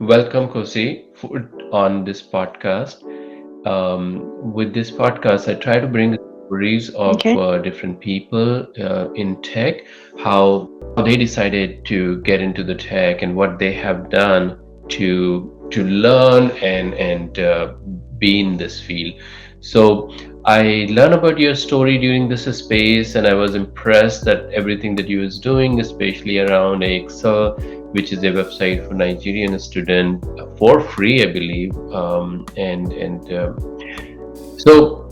Welcome, Kosi, on this podcast. With this podcast, I try to bring the stories of Okay. different people in tech, how they decided to get into the tech, and what they have done to learn and be in this field. So I learned about your story during this space, and I was impressed that everything that you was doing, especially around Excel, which is a website for Nigerian student for free, I believe. So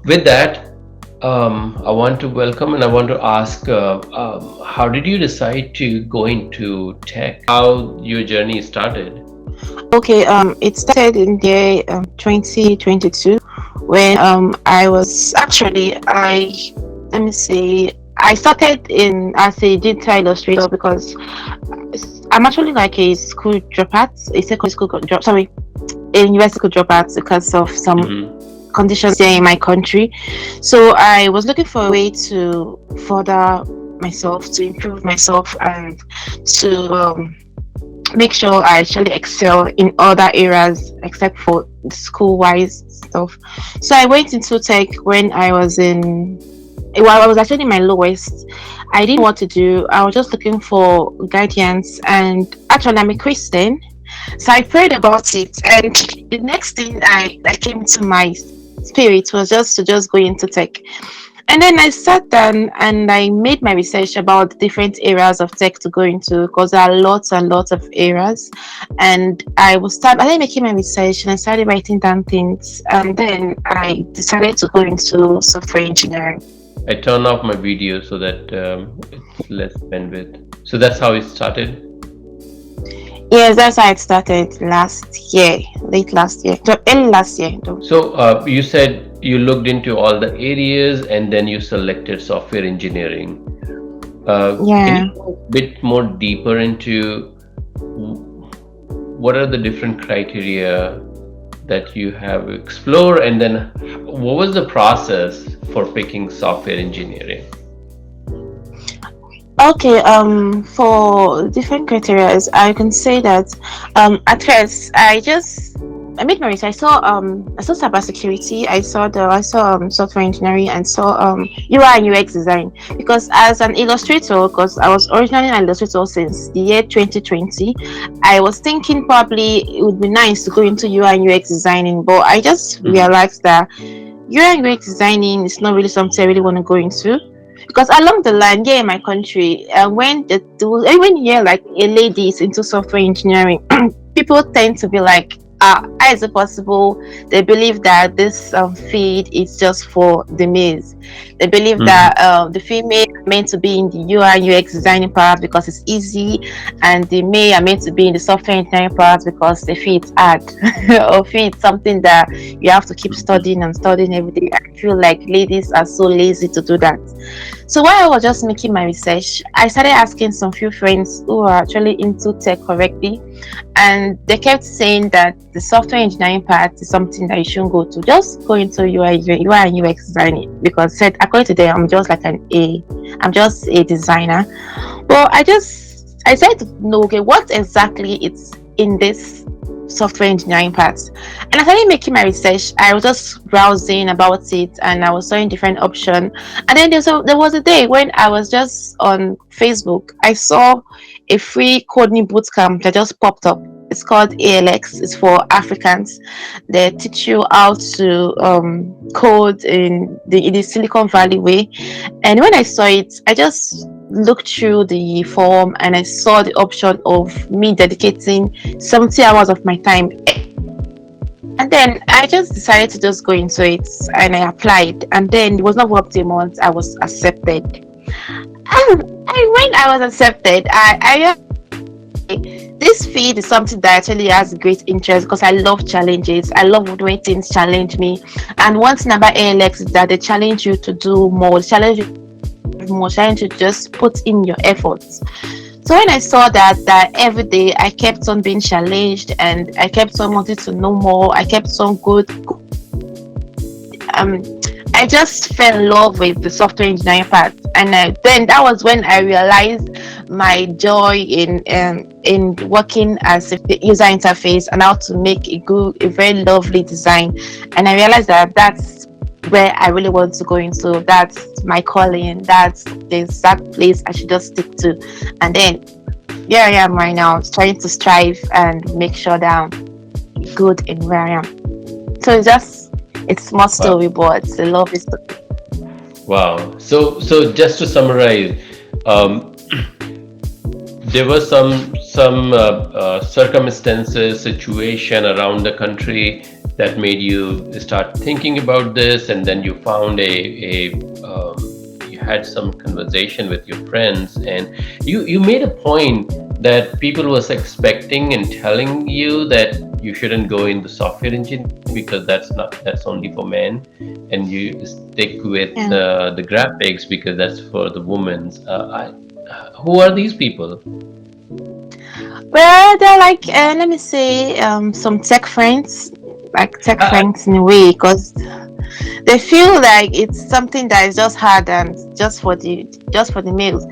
with that, I want to welcome and I want to ask, how did you decide to go into tech? How your journey started? Okay. It started in the year 2022 when I was actually I let me say I started in as a digital illustrator because I'm actually like a school dropout, a secondary school drop. Sorry, a university school dropout because of some Hmm. conditions here in my country. So I was looking for a way to further myself, to improve myself, and to make sure I actually excel in other areas except for school wise stuff. So I went into tech when I was in while I was actually in my lowest. I didn't know what to do. I was just looking for guidance, and actually I'm a Christian. So I prayed about it, and the next thing that came to my spirit was just to just go into tech. And then I sat down and I made my research about the different areas of tech to go into because there are lots and lots of areas. And I started making my research and I started writing down things. And then I decided to go into software engineering. I turn off my video so that it's less bandwidth. So that's how it started. Yes, that's how it started last year, late last year, early last year, though. So you said you looked into all the areas and then you selected software engineering. Can Yeah. you go a bit more deeper into what are the different criteria that you have explored, and then what was the process for picking software engineering? Okay, for different criteria, I can say that at first I made my research. I saw cybersecurity, I saw software engineering, and saw UI and UX design. Because as an illustrator, because I was originally an illustrator since the year 2020, I was thinking probably it would be nice to go into UI and UX designing, but I just Mhm. realized that UI and UX designing is not really something I really want to go into because along the line here in my country, when you hear like a lady is into software engineering, people tend to be like, how is it possible? They believe that this field is just for the males. They believe Mhm. that the female are meant to be in the UI UX designing part because it's easy, and the male are meant to be in the software engineering part because they feel it's hard or feel it's something that you have to keep studying and studying every day. I feel like ladies are so lazy to do that. So while I was just making my research, I started asking some few friends who are actually into tech correctly, and they kept saying that the software engineering part is something that you shouldn't go to. Just go into UI and UX designing because said according to them, I'm just a designer. Well, I said no, okay, what exactly it's in this software engineering part? And I started making my research. I was just browsing about it and I was seeing different options. And then there was a day when I was just on Facebook. I saw a free coding bootcamp that just popped up. It's called ALX. It's for Africans. They teach you how to code in the Silicon Valley way. And when I saw it, I just looked through the form and I saw the option of me dedicating 70 hours of my time. And then I just decided to just go into it and I applied. And then it was not up to a month, I was accepted. And when I was accepted, this field is something that actually has great interest because I love challenges. I love when things challenge me. And one thing about ALX is that they challenge you to do more, challenge you more, challenge you to just put in your efforts. So when I saw that every day I kept on being challenged and I kept on wanting to know more, I kept on good um I just fell in love with the software engineering part, and then that was when I realized my joy in working as a user interface and how to make a very lovely design. And I realized that that's where I really want to go into. That's my calling. That's the exact place I should just stick to. And then here I am right now, trying to strive and make sure that I'm good in where I am. So it's small Wow. story, but it's a lovely story. Wow. So just to summarize, um, there were some circumstances, situation around the country that made you start thinking about this, and then you found you had some conversation with your friends, and you made a point that people was expecting and telling you that you shouldn't go in the software engineering because that's only for men, and you stick with Yeah. the graphics because that's for the women's. Who are these people? Well, they're like, let me say, some tech friends, like tech I, friends in a way, because they feel like it's something that is just hard and just for the males.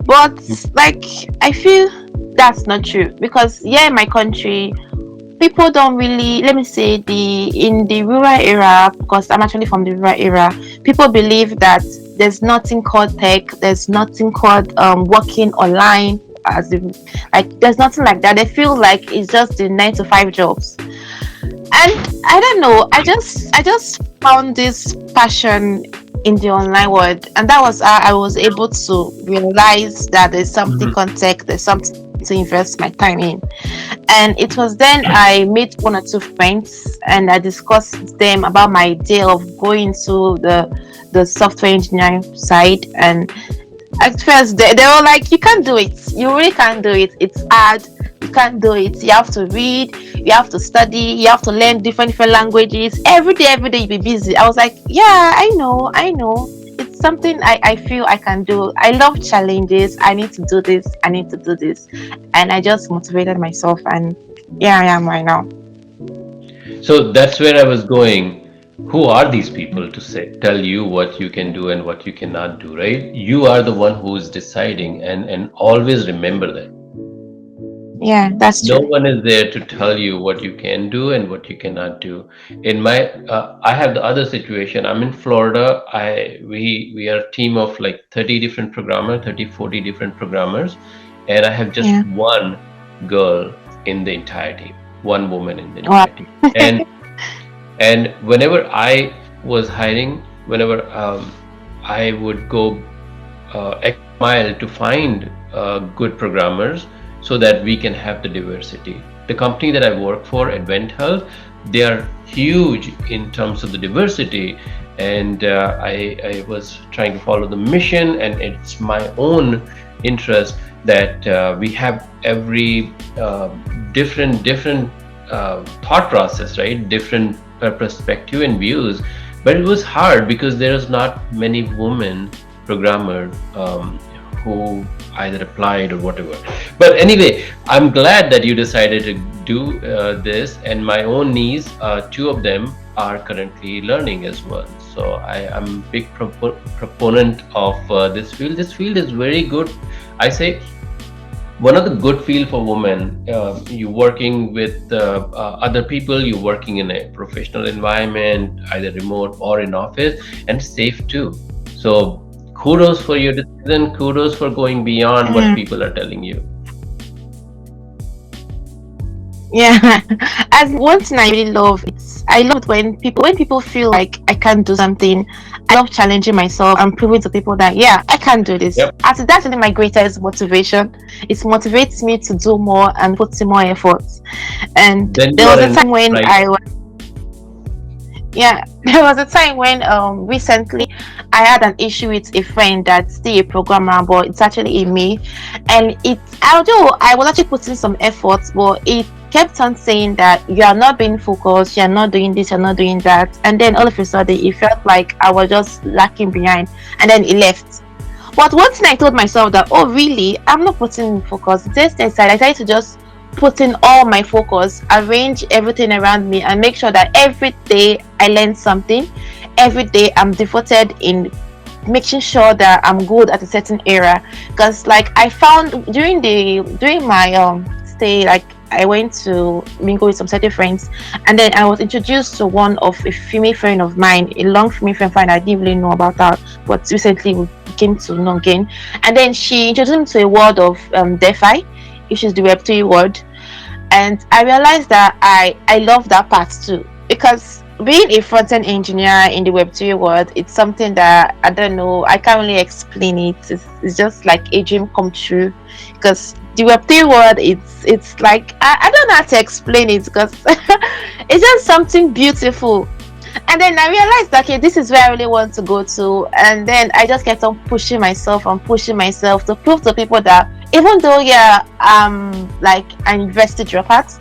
But like, I feel that's not true because yeah, in my country, people don't really, let me say, the in the rural area, because I'm actually from the rural area, people believe that there's nothing called tech, there's nothing called working online, as in, like there's nothing like that. They feel like it's just the 9 to 5 jobs. And I don't know, I just found this passion in the online world, and that was how I was able to realize that there's something Mhm. called tech, there's something to invest my time in. And it was then I met 1 or 2 friends and I discussed with them about my idea of going to the software engineering side. And at first they were like, you can't do it, you really can't do it, it's hard, you can't do it, you have to read, you have to study, you have to learn different languages every day you be busy. I was like, yeah, I know, it's something I feel I can do. I love challenges, I need to do this, I need to do this. And I just motivated myself, and here I am right now. So that's where I was going. Who are these people to say tell you what you can do and what you cannot do, right? You are the one who is deciding, and always remember that. Yeah, that's No true. one is there to tell you what you can do and what you cannot do. I have the other situation. I'm in Florida. We are a team of like 30 different programmers, 30, 40 different programmers, and I have just Yeah. one girl in the entire team, one woman in the Wow. entire team. And whenever I was hiring, whenever I would go extra mile to find good programmers so that we can have the diversity. The company that I work for, Advent Health, they are huge in terms of the diversity, and I was trying to follow the mission, and it's my own interest that we have every different thought process, right? Different perspective and views. But it was hard because there's not many women programmer who either applied or whatever. But anyway, I'm glad that you decided to do this. And my own niece, 2 of them are currently learning as well. So I am big proponent of this field. This field is very good. I say one of the good field for women. You working with other people, you working in a professional environment, either remote or in office, and safe too. So kudos for your decision, kudos for going beyond what Mm. people are telling you. Yeah, as one thing I really love, it's I love it when people feel like I can't do something. I love challenging myself and proving to people that yeah, I can do this. Yep. As that's really my greatest motivation. It motivates me to do more and put in more effort. And Then there you was are a in time when right. I was yeah, there was a time when recently I had an issue with a friend that's still a programmer, but it's actually a me. And it although I was actually putting some effort, but it kept on saying that you are not being focused, you're not doing this, you're not doing that. And then all of a sudden it felt like I was just lacking behind, and then it left. But one thing I told myself that, oh really, I'm not putting in focus. Instead, I decided to just put in all my focus, arrange everything around me, and make sure that every day I learn something. every day I'm devoted in making sure that I'm good at a certain area. Because like I found during my stay, like I went to mingle with some certain friends, and then I was introduced to one of a female friend of mine, a long female friend of mine. I didn't really know about her, but recently we came to know again. And then she introduced me to a world of DeFi, which is the Web3 world. And I realized that I love that part too, because being a front-end engineer in the Web3 world, it's something that I don't know, I can't really explain it. It's just like a dream come true, because the Web3 world, it's like I don't know how to explain it, because it's just something beautiful. And then I realized that, okay, this is where I really want to go to. And then I just kept on pushing myself and pushing myself to prove to people that even though, yeah, like an university dropout,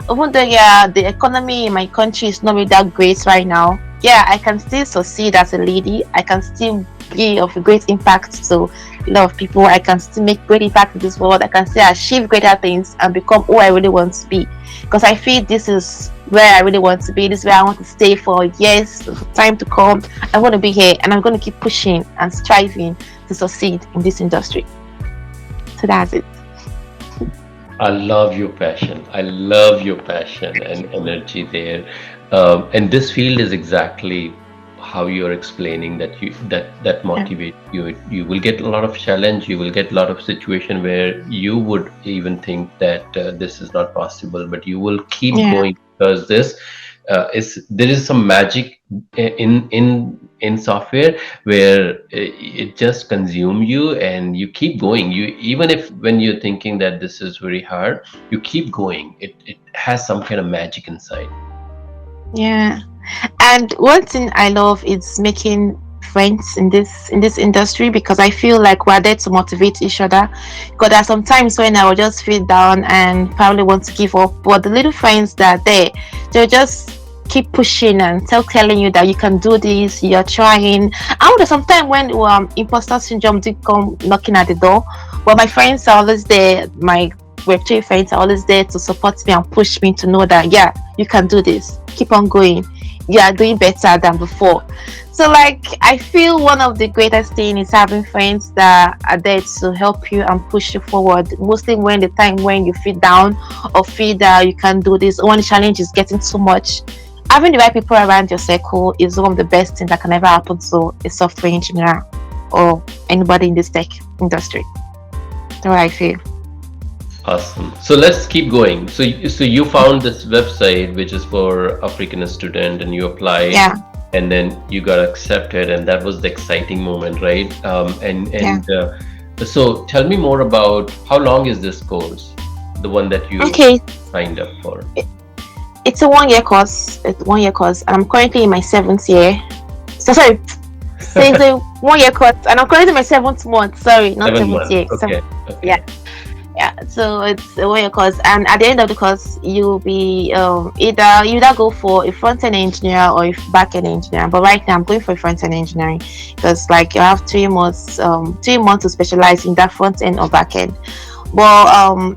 even though, yeah, the economy in my country is not really that great right now, yeah, I can still succeed as a lady. I can still be of a great impact to a lot of people. I can still make great impact in this world. I can still achieve greater things and become who I really want to be. Because I feel this is where I really want to be. This is where I want to stay for years, for time to come. I want to be here, and I'm going to keep pushing and striving to succeed in this industry. So that's it. I love your passion. I love your passion and energy there. And this field is exactly how you're explaining that that Yeah. motivate you. You will get a lot of challenge. You will get a lot of situation where you would even think that this is not possible, but you will keep Yeah. going because this is there is some magic in software where it just consume you and you keep going. You even if when you're thinking that this is very hard, you keep going. It has some kind of magic inside. Yeah. And one thing I love is making friends in this industry, because I feel like we're there to motivate each other. Because there are some times when I will just feel down and probably want to give up, but the little friends that are there, they'll just keep pushing and telling you that you can do this, you're trying. I would sometimes when imposter syndrome did come knocking at the door, but my friends are always there. My Web3 friends are always there to support me and push me to know that, yeah, you can do this, keep on going, you are doing better than before. So like I feel one of the greatest thing is having friends that are there to help you and push you forward, mostly when the time when you feel down or feel that you can't do this, or when the challenge is getting too much. Having the right people around your circle is one of the best things that can ever happen to a software engineer or anybody in this tech industry. That's what I feel. Awesome. So let's keep going. So you found this website which is for African student, and you applied, Yeah. and then you got accepted, and that was the exciting moment, right? Yeah. So tell me more about how long is this course, the one that you Okay. signed up for? It's a 1 year course. It's 1 year course, and I'm currently in my 7th year. So sorry. So it's a 1 year course, and I'm currently in my 7th month. Sorry, not Seven seventh months. year. Okay. Yeah. Okay. Yeah, so it's a 1 year course, and at the end of the course you'll be either go for a front-end engineer or a back-end engineer. But right now I'm going for front-end engineering, because like you have 3 months to specialize in that front-end or back-end. But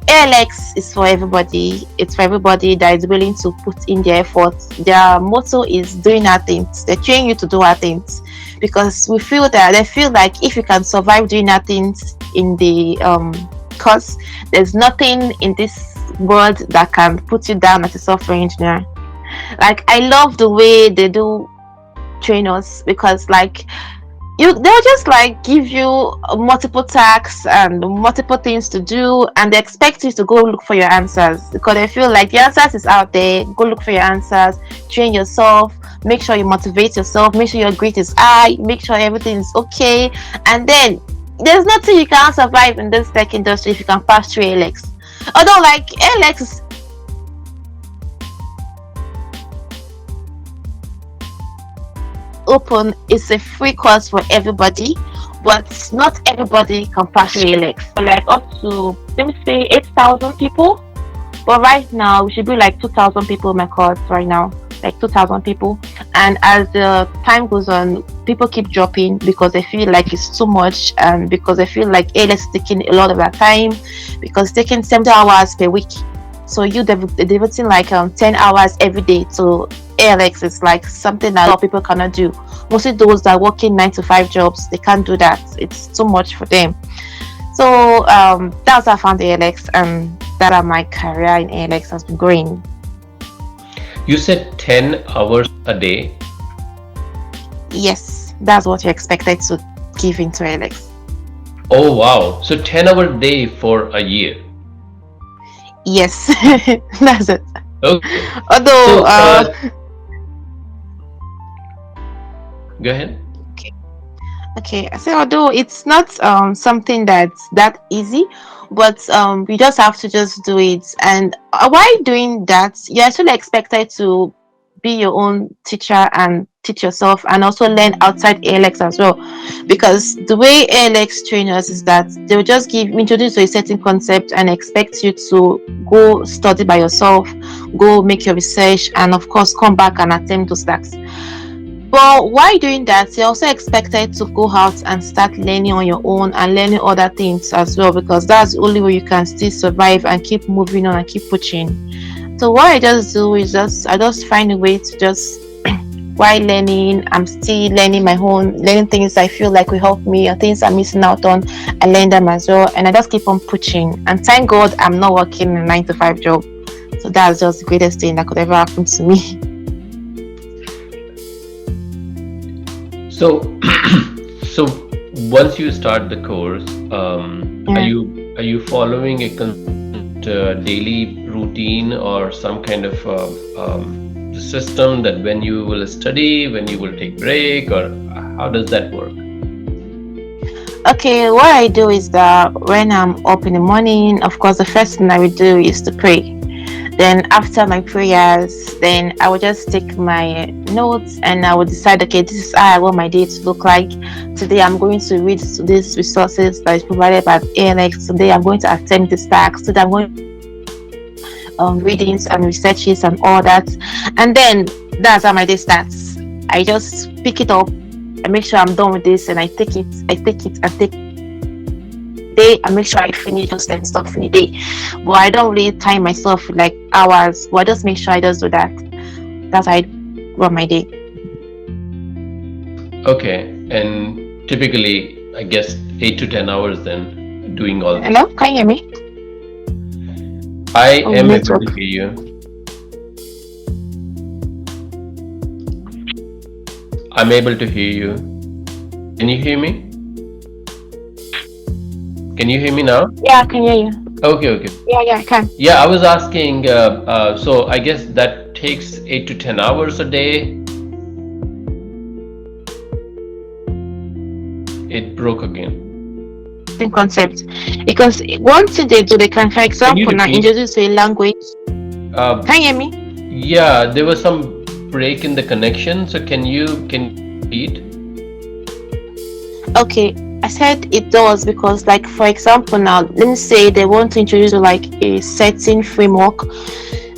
ALX is for everybody. It's for everybody that is willing to put in their effort. Their motto is doing our things. They train you to do our things, because we feel that they feel like if you can survive doing our things in the course, there's nothing in this world that can put you down as a software engineer. Like I love the way they do train us, because like they'll just like give you multiple tasks and multiple things to do, and they expect you to go look for your answers, because they feel like the answers is out there. Go look for your answers, train yourself, make sure you motivate yourself, make sure your grade is high, make sure everything is okay, and then there's nothing you can't survive in this tech industry if you can pass through ALX. Although like ALX is open, it's a free course for everybody, but not everybody can pass through ALX. So like up to, let me say, 8,000 people. But right now we should be like 2,000 people in my course right now, like 2,000 people. And as the time goes on, people keep dropping because they feel like it's too much, and because they feel like ALS is taking a lot of their time, because it's taking 70 hours per week. So you devoting like 10 hours every day to ALX is like something that a lot of people cannot do. Mostly those that are working 9 to 5 jobs, they can't do that. It's too much for them. So that's how I found ALX, and that my career in ALX has been growing. You said 10 hours a day. Yes, that's what you're expected to give into ALX. Oh wow. So 10-hour day for a year. Yes, that's it. Okay. Although, So go ahead. okay, I say although it's not something that's that easy, but we just have to just do it. And while doing that, you're actually expected to be your own teacher and teach yourself, and also learn outside ALX as well. Because the way ALX train us is that they'll just introduce you to a certain concept and expect you to go study by yourself, go make your research, and of course come back and attempt those tasks. But while doing that, you're also expected to go out and start learning on your own and learning other things as well, because that's the only way you can still survive and keep moving on and keep pushing. So what I just do is I just find a way to just while learning, I'm still learning my own, learning things I feel like will help me or things I'm missing out on. I learn them as well, and I just keep on pushing. And thank God I'm not working a 9 to 5 job. So that's just the greatest thing that could ever happen to me. So, so once you start the course, are you following a daily routine or some kind of system that when you will study, when you will take break, or how does that work? Okay, what I do is that when I'm up in the morning, of course, the first thing I would do is to pray. Then after my prayers, then I would just take my notes and I would decide, okay, this is how I want my day to look like. Today I'm going to read these resources that is provided by ALX. Today I'm going to attempt this task. Today I'm going to readings and researches and all that. And then that's how my day starts. I just pick it up, I make sure I'm done with this, and I take it day and make sure I finish those and stuff in the day. But I don't really time myself with like hours, but I just make sure I just do that. That's how I run my day. Okay, and typically I guess 8 to 10 hours then doing all this. Hello, can you hear me? I am able to hear you. I'm able to hear you. Can you hear me? Can you hear me now? Yeah, I can hear you. Okay. Yeah, I can. Yeah, I was asking, so I guess that takes 8 to 10 hours a day. It broke again. Concept. Because one thing they do, they can, for example, now introduce a language. Can you hear me? Yeah, there was some break in the connection, so can you repeat? Okay, I said it does because, like, for example, now let me say they want to introduce like a setting framework.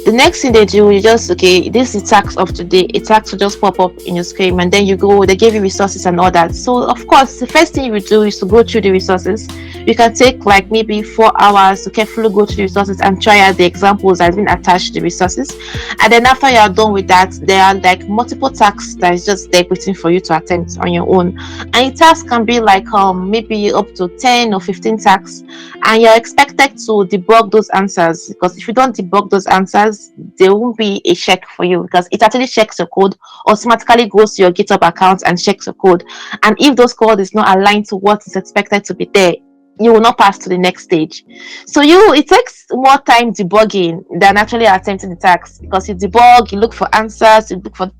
The next thing they do is just, okay, this is the task of today. A task will just pop up in your screen, and then you go, they give you resources and all that. So of course the first thing you would do is to go through the resources. You can take like maybe 4 hours to carefully go through the resources and try out the examples that have been attached to the resources. And then after you are done with that, there are like multiple tasks that is just there waiting for you to attempt on your own. And the task can be like maybe up to 10 or 15 tasks, and you're expected to debug those answers, because if you don't debug those answers, there won't be a check for you, because it actually checks your code, automatically goes to your GitHub account and checks your code. And if those code is not aligned to what is expected to be there, you will not pass to the next stage. So it takes more time debugging than actually attempting the task, because you debug, you look for answers, you look for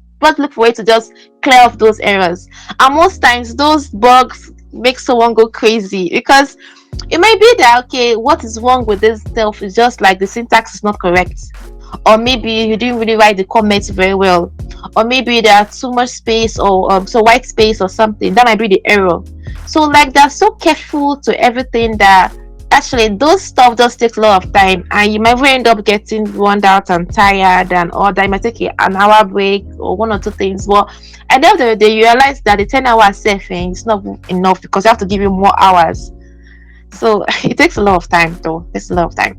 way to just clear off those errors. And most times those bugs make someone go crazy, because it might be that, okay, what is wrong with this stuff is just like the syntax is not correct, or maybe you didn't really write the comments very well, or maybe there are too much space, or so white space or something. That might be the error. So like they're so careful to everything that actually those stuff just takes a lot of time, and you might end up getting worn out and tired and all that. You might take an hour break or 1 or 2 things, but at the end of the day you realize that the 10-hour saving is not enough, because you have to give you more hours. So it takes a lot of time though. It's a lot of time.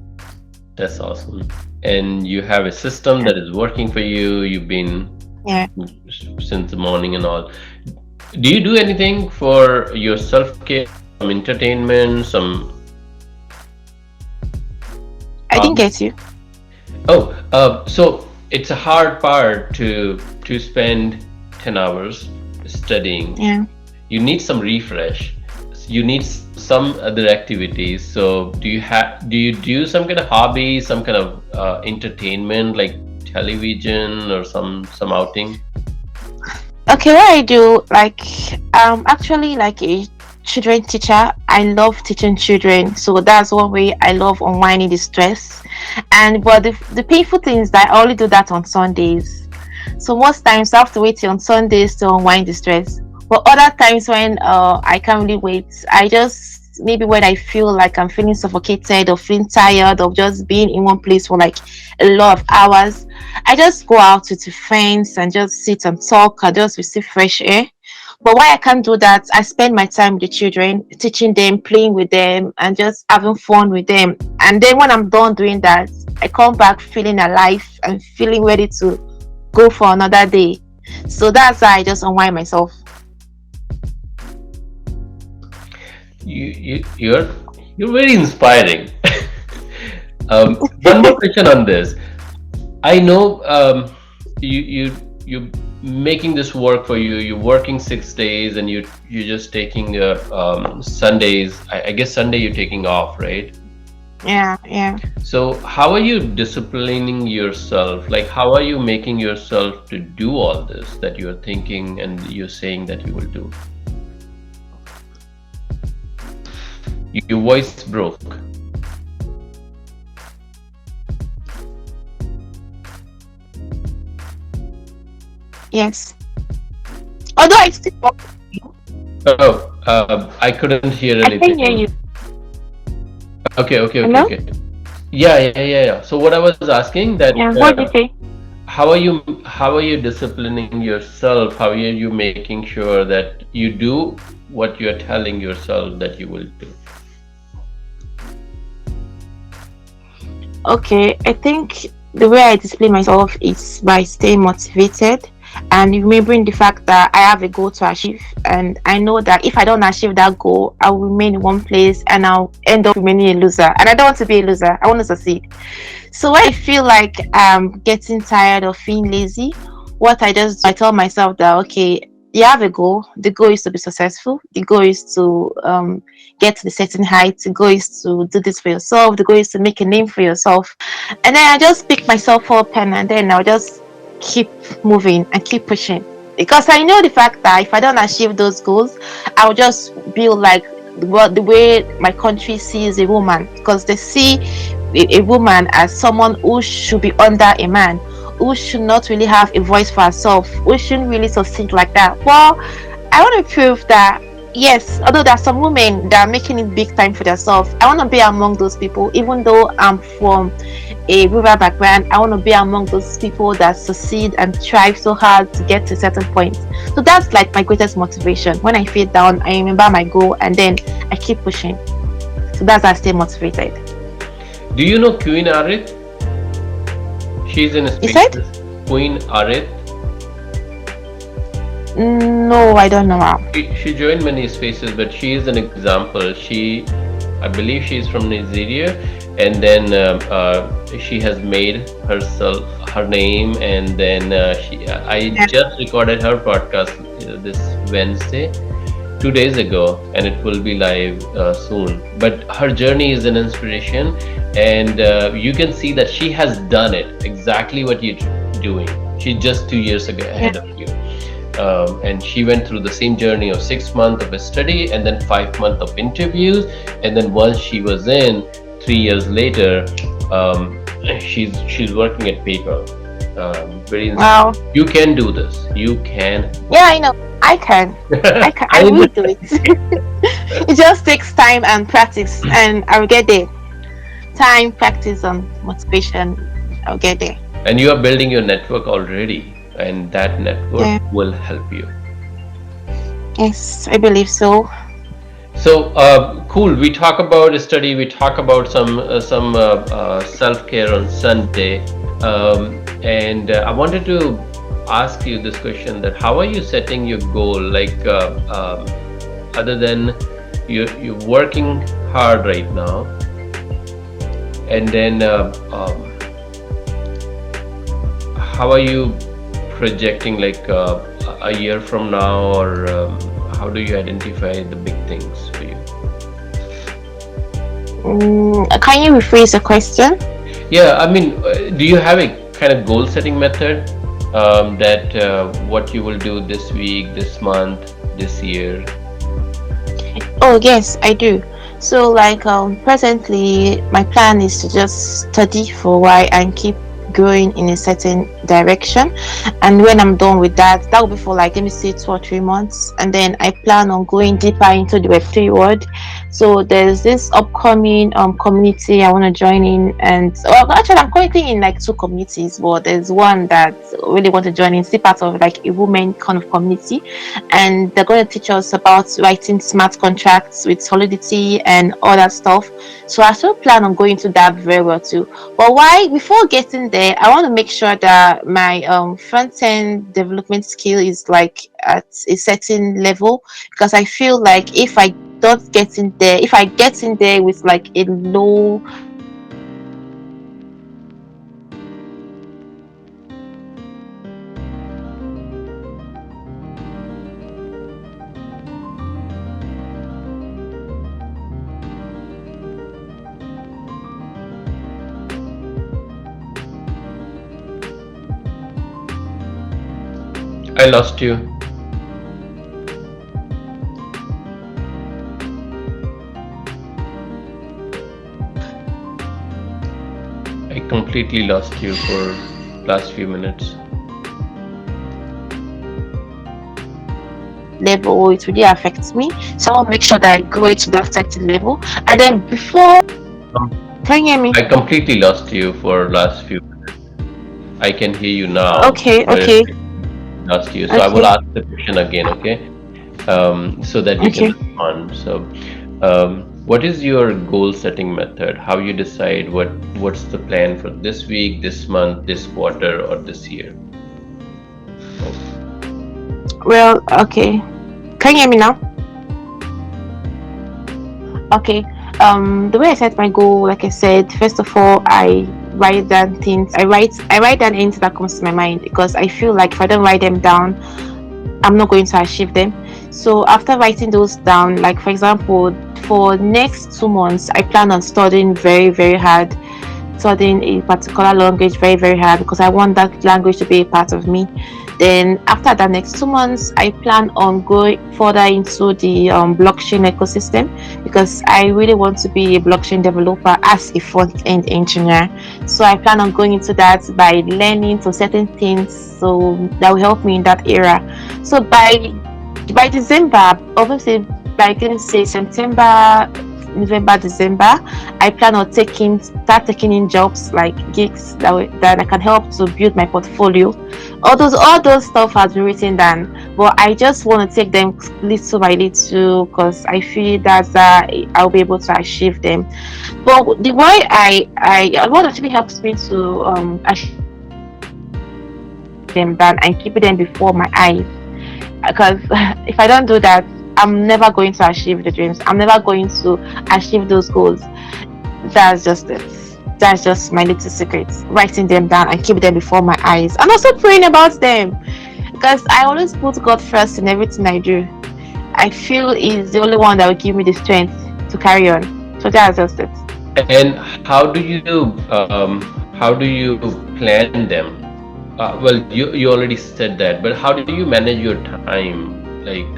That's awesome. And you have a system that is working for you. You've been Yeah. since the morning and all. Do you do anything for your self-care, some entertainment, some I didn't hobby? get you. Oh, so it's a hard part to spend 10 hours studying. Yeah. You need some refresh. You need some other activities. So do you do some kind of hobby, some kind of entertainment like television or some outing? Okay, what I do, like, actually like a children teacher. I love teaching children, so that's one way I love unwinding the stress. And but the painful thing is that I only do that on Sundays. So most times I have to wait till on Sundays to unwind the stress. But other times when I can't really wait, I just maybe when I feel like I'm feeling suffocated or feeling tired of just being in one place for like a lot of hours, I just go out with the friends and just sit and talk and just receive fresh air. But why I can't do that, I spend my time with the children, teaching them, playing with them, and just having fun with them. And then when I'm done doing that, I come back feeling alive and feeling ready to go for another day. So that's how I just unwind myself. You're very inspiring. One more question on this. I know you making this work for you. You're working 6 days, and you're just taking Sundays. I guess Sunday you're taking off, right? Yeah, yeah. So how are you disciplining yourself? Like how are you making yourself to do all this that you're thinking and you're saying that you will do? Your voice broke. Yes. Although I still talk, Oh, I couldn't hear I can hear anything. you. Okay, Hello? okay. Yeah. So what I was asking that Yeah, what did you say? how are you disciplining yourself? How are you making sure that you do what you're telling yourself that you will do? Okay, I think the way I display myself is by staying motivated and remembering the fact that I have a goal to achieve. And I know that if I don't achieve that goal, I will remain in one place and I'll end up remaining a loser. And I don't want to be a loser, I want to succeed. So when I feel like I'm getting tired of being lazy, what I just do, I tell myself that okay, you have a goal. The goal is to be successful. The goal is to get to the certain height. The goal is to do this for yourself. The goal is to make a name for yourself. And then I just pick myself up and then I'll just keep moving and keep pushing. Because I know the fact that if I don't achieve those goals, I'll just build like what the way my country sees a woman, because they see a woman as someone who should be under a man, who should not really have a voice for herself, who shouldn't really succeed like that. Well, I want to prove that yes, although there are some women that are making it big time for themselves, I want to be among those people. Even though I'm from a rural background, I want to be among those people that succeed and strive so hard to get to a certain point. So that's like my greatest motivation. When I feel down, I remember my goal and then I keep pushing. So that's how I stay motivated. Do you know Queen Arith? She's in You said? Spaces. Queen Arith. No, I don't know how. She joined many spaces, but she is an example. I believe she's from Nigeria, and then she has made herself her name, and then I Yeah. just recorded her podcast this Wednesday, 2 days ago, and it will be live soon. But her journey is an inspiration, and you can see that she has done it exactly what you're doing. She's just 2 years ago Yeah. ahead of you. And she went through the same journey of 6 months of a study and then 5 months of interviews, and then once she was in 3 years later, she's working at PayPal. Very Wow. you can do this. You can. Yeah, I know. I can. I can. I I will know. do it. It just takes time and practice, and I will get there. Time, practice, and motivation. I'll get there. And you are building your network already, and that network Yeah. will help you. Yes, I believe so. So cool. We talk about study. We talk about some self care on Sunday, and I wanted to ask you this question: that how are you setting your goal? Like, other than you're working hard right now, and then how are you projecting, like, a year from now, or how do you identify the big things for you? Can you rephrase the question? Yeah, I mean, do you have a kind of goal setting method, that what you will do this week, this month, this year? Oh yes, I do. So like presently my plan is to just study for a while and keep going in a certain direction. And when I'm done with that, that will be for like let me say 2 or 3 months. And then I plan on going deeper into the Web3 world. So there's this upcoming community I want to join in, and well, actually I'm currently in like two communities, but there's one that I really want to join in, see part of like a women kind of community, and they're going to teach us about writing smart contracts with solidity and all that stuff. So I still plan on going to that very well too. But why before getting there, I want to make sure that my front end development skill is like at a certain level, because I feel like if I don't get in there, if I get in there with like a low I lost you. I completely lost you for last few minutes. level, it really affects me. So I want to make sure that I go to that certain level. And then before, can you hear me? I completely lost you for last few minutes. I can hear you now, Okay, but okay, I lost you. So I will okay, ask the question again, okay? So that you can okay. respond. So, what is your goal setting method? How you decide what's the plan for this week, this month, this quarter, or this year? Well, okay. Can you hear me now? Okay. The way I set my goal, like I said, first of all, I write down things. I write down anything that comes to my mind, because I feel like if I don't write them down, I'm not going to achieve them. So after writing those down, like for example, for next 2 months, I plan on studying very, very hard, studying a particular language very, very hard, because I want that language to be a part of me. Then after the next 2 months, I plan on going further into the blockchain ecosystem, because I really want to be a blockchain developer as a front end engineer. So I plan on going into that by learning to certain things, so that will help me in that area. So by December, obviously by let me say September, November, December, I plan on start taking in jobs like gigs that I can help to build my portfolio. All those stuff has been written down, but I just want to take them little by little, because I feel that I'll be able to achieve them. But the way what actually helps me to achieve them down and keep them before my eyes, because if I don't do that, I'm never going to achieve the dreams. I'm never going to achieve those goals. That's just it. That's just my little secret. Writing them down and keep them before my eyes, and also praying about them, because I always put God first in everything I do. I feel He's the only one that will give me the strength to carry on. So that's just it. And how do you plan them? Well, you already said that, but how do you manage your time? Like,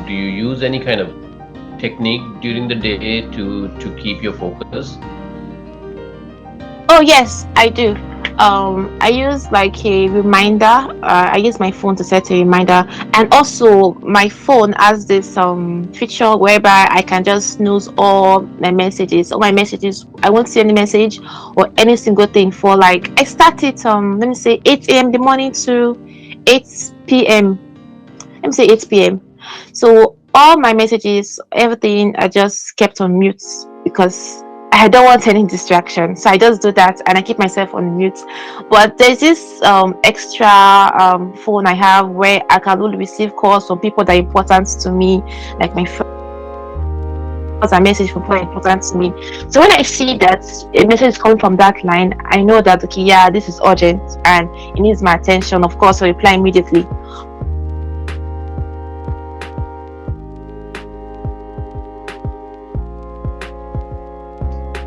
do you use any kind of technique during the day to keep your focus? Oh yes, I do. I use like a reminder. I use my phone to set a reminder, and also my phone has this feature whereby I can just snooze all my messages. All my messages. I won't see any message or any single thing for like I start it let me say 8 a.m. in the morning to 8 p.m. Let me say 8 p.m. So all my messages, everything, are just kept on mute, because I don't want any distraction, so I just do that and I keep myself on mute. But there's this extra phone I have where I can only receive calls from people that are important to me, like my friends. A message from people important to me. So when I see that a message is coming from that line, I know that okay, yeah, this is urgent and it needs my attention. Of course, I reply immediately.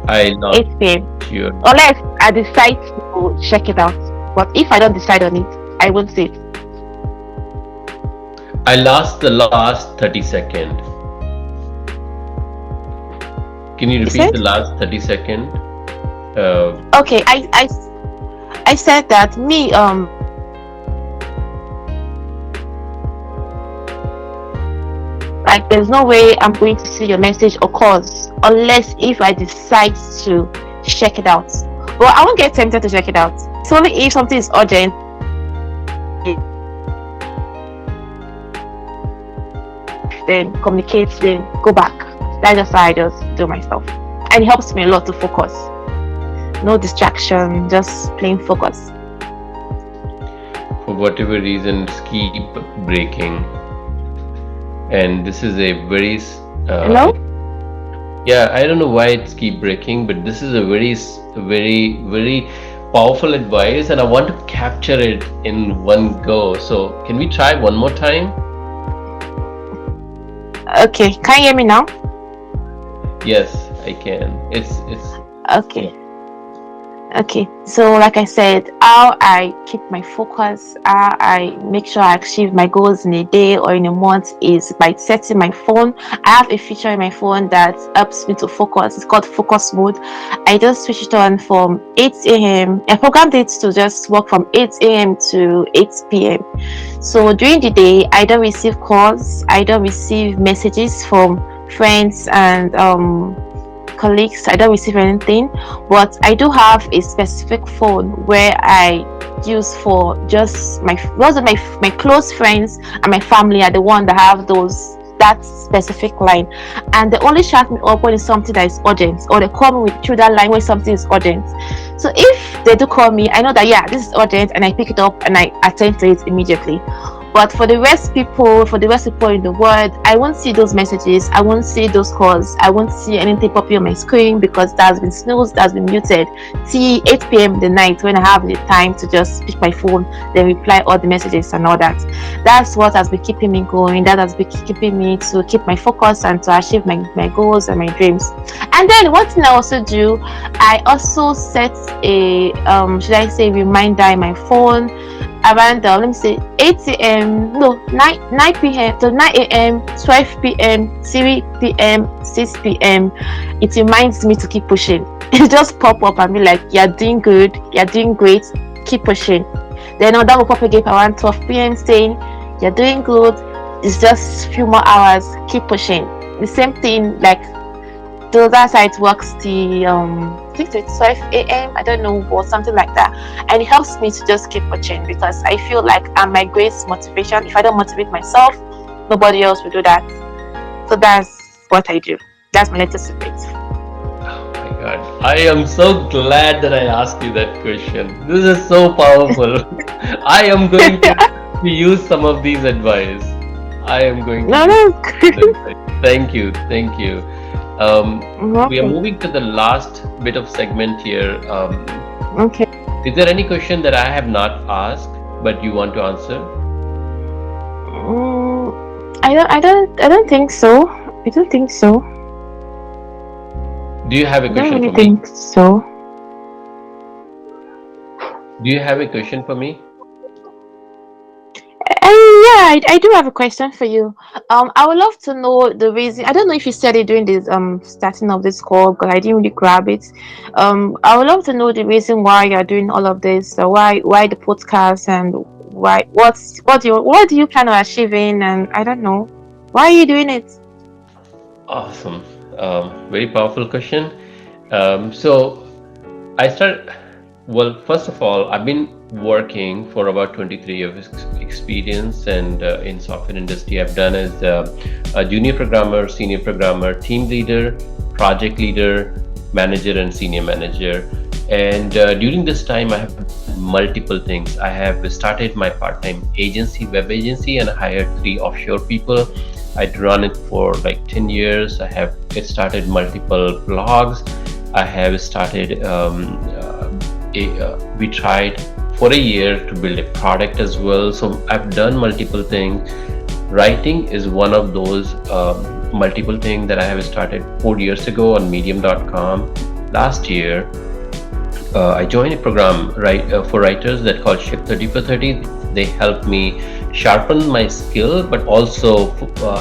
I lost 8 p.m. you. Unless I decide to check it out. But if I don't decide on it, I won't see it. I lost the last 30 second. Can you You repeat said? the last 30 second? Okay, I said that me like there's no way I'm going to see your message or calls unless if I decide to check it out. Well, I won't get tempted to check it out. It's only if something is urgent, then communicate, then go back. That's just how I just do myself. And it helps me a lot to focus. No distraction, just plain focus. for whatever reasons keep breaking, and this is a very Hello? yeah, I don't know why it's keep breaking, but this is a very very powerful advice, and I want to capture it in one go. So can we try one more time? Okay, can you hear me now? Yes, I can. It's Okay. Okay, so like I said, how I keep my focus, how I make sure I achieve my goals in a day or in a month is by setting my phone. I have a feature in my phone that helps me to focus. It's called focus mode. I just switch it on from 8 a.m. I programmed it to just work from 8 a.m. to 8 p.m. So during the day, I don't receive calls, I don't receive messages from friends and colleagues. I don't receive anything, but I do have a specific phone where I use for just my close friends and my family are the one that have those that specific line, and they only chat me up when it's something that is urgent, or they call me through that line when something is urgent. So if they do call me, I know that yeah, this is urgent, and I pick it up and I attend to it immediately. But for the rest people in the world, I won't see those messages. I won't see those calls. I won't see anything popping on my screen because that's been snoozed, that's been muted. Till 8 p.m. in the night when I have the time to just pick my phone, then reply all the messages and all that. That's what has been keeping me going. That has been keeping me to keep my focus and to achieve my goals and my dreams. And then one thing I also do, I also set a should I say reminder in my phone around let me say 8 a.m. no 9 p.m. to 9 a.m., 12 p.m., 3 p.m., 6 p.m. It reminds me to keep pushing. It just pop up and be like, you're doing good, you're doing great, keep pushing. Then that will pop again around 12 p.m. saying you're doing good, it's just a few more hours, keep pushing. The same thing, like the other side works the I think it's 12 a.m. I don't know, or something like that. And it helps me to just keep watching because I feel like I'm my greatest motivation. If I don't motivate myself, nobody else will do that. So that's what I do. That's my latest secret. oh my god, I am so glad that I asked you that question. This is so powerful. I am going to use some of these advice. I am going to No, use no. these advice. Thank you. We are Okay. moving to the last bit of segment here. Okay. Is there any question that I have not asked but you want to answer? I don't think so. I don't think so. Do you have a I don't question really for me? think so. Do you have a question for me? Yeah, I do have a question for you. I would love to know the reason. I don't know if you said it during this starting of this call, because I didn't really grab it. I would love to know the reason why you're doing all of this. Why the podcast, and what do you plan on achieving? And I don't know, why are you doing it? Awesome. Very powerful question. So I start. Well, first of all, I've been working for about 23 years experience, and in software industry, I've done as a junior programmer, senior programmer, team leader, project leader, manager and senior manager. And during this time, I have done multiple things. I have started my part-time agency, web agency, and hired three offshore people. I'd run it for like 10 years. I have started multiple blogs. I have started, we tried for a year to build a product as well. So I've done multiple things. Writing is one of those multiple things that I have started 4 years ago on medium.com. Last year, I joined a program for writers that called Ship 30 for 30. They help me sharpen my skill, but also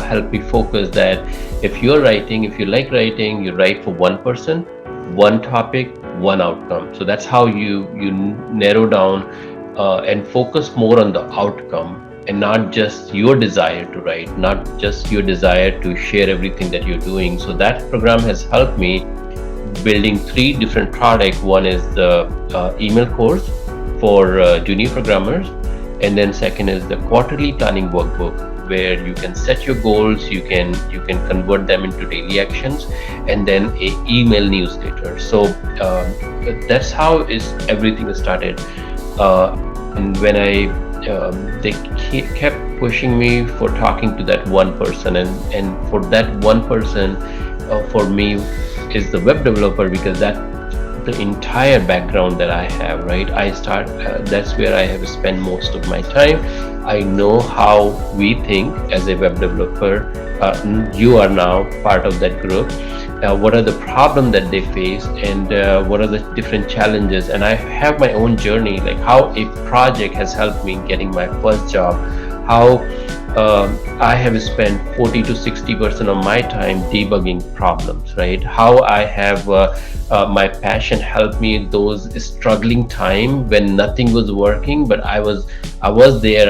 help me focus that if you're writing, if you like writing, you write for one person, one topic, one outcome. So that's how you narrow down and focus more on the outcome and not just your desire to write, not just your desire to share everything that you're doing. So that program has helped me building three different products. One is the email course for junior programmers, and then second is the quarterly planning workbook, where you can set your goals, you can convert them into daily actions, and then a email newsletter. So that's how is everything started. And when they kept pushing me for talking to that one person, and for that one person, for me, is the web developer, because that the entire background that I have, right? That's where I have spent most of my time. I know how we think as a web developer. You are now part of that group. What are the problems that they face, and what are the different challenges? And I have my own journey, like how a project has helped me getting my first job, how I have spent 40 to 60% of my time debugging problems, right? How I have my passion helped me in those struggling time when nothing was working, but I was there.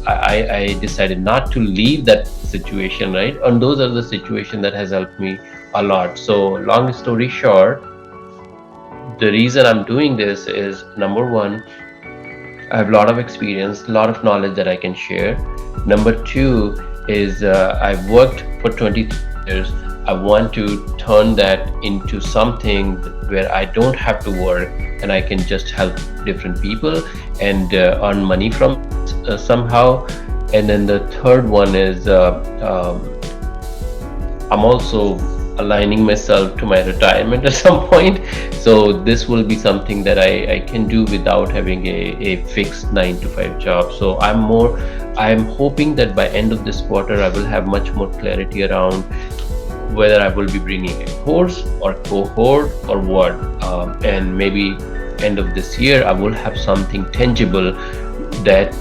I decided not to leave that situation, right? And those are the situations that has helped me a lot. So long story short, the reason I'm doing this is, number one, I have a lot of experience, a lot of knowledge that I can share. Number two is I've worked for 23 years. I want to turn that into something where I don't have to work and I can just help different people and earn money from somehow. And then the third one is I'm also aligning myself to my retirement at some point. So this will be something that I can do without having a fixed 9 to 5 job. So I'm hoping that by end of this quarter, I will have much more clarity around whether I will be bringing a course or cohort or what. And maybe end of this year, I will have something tangible that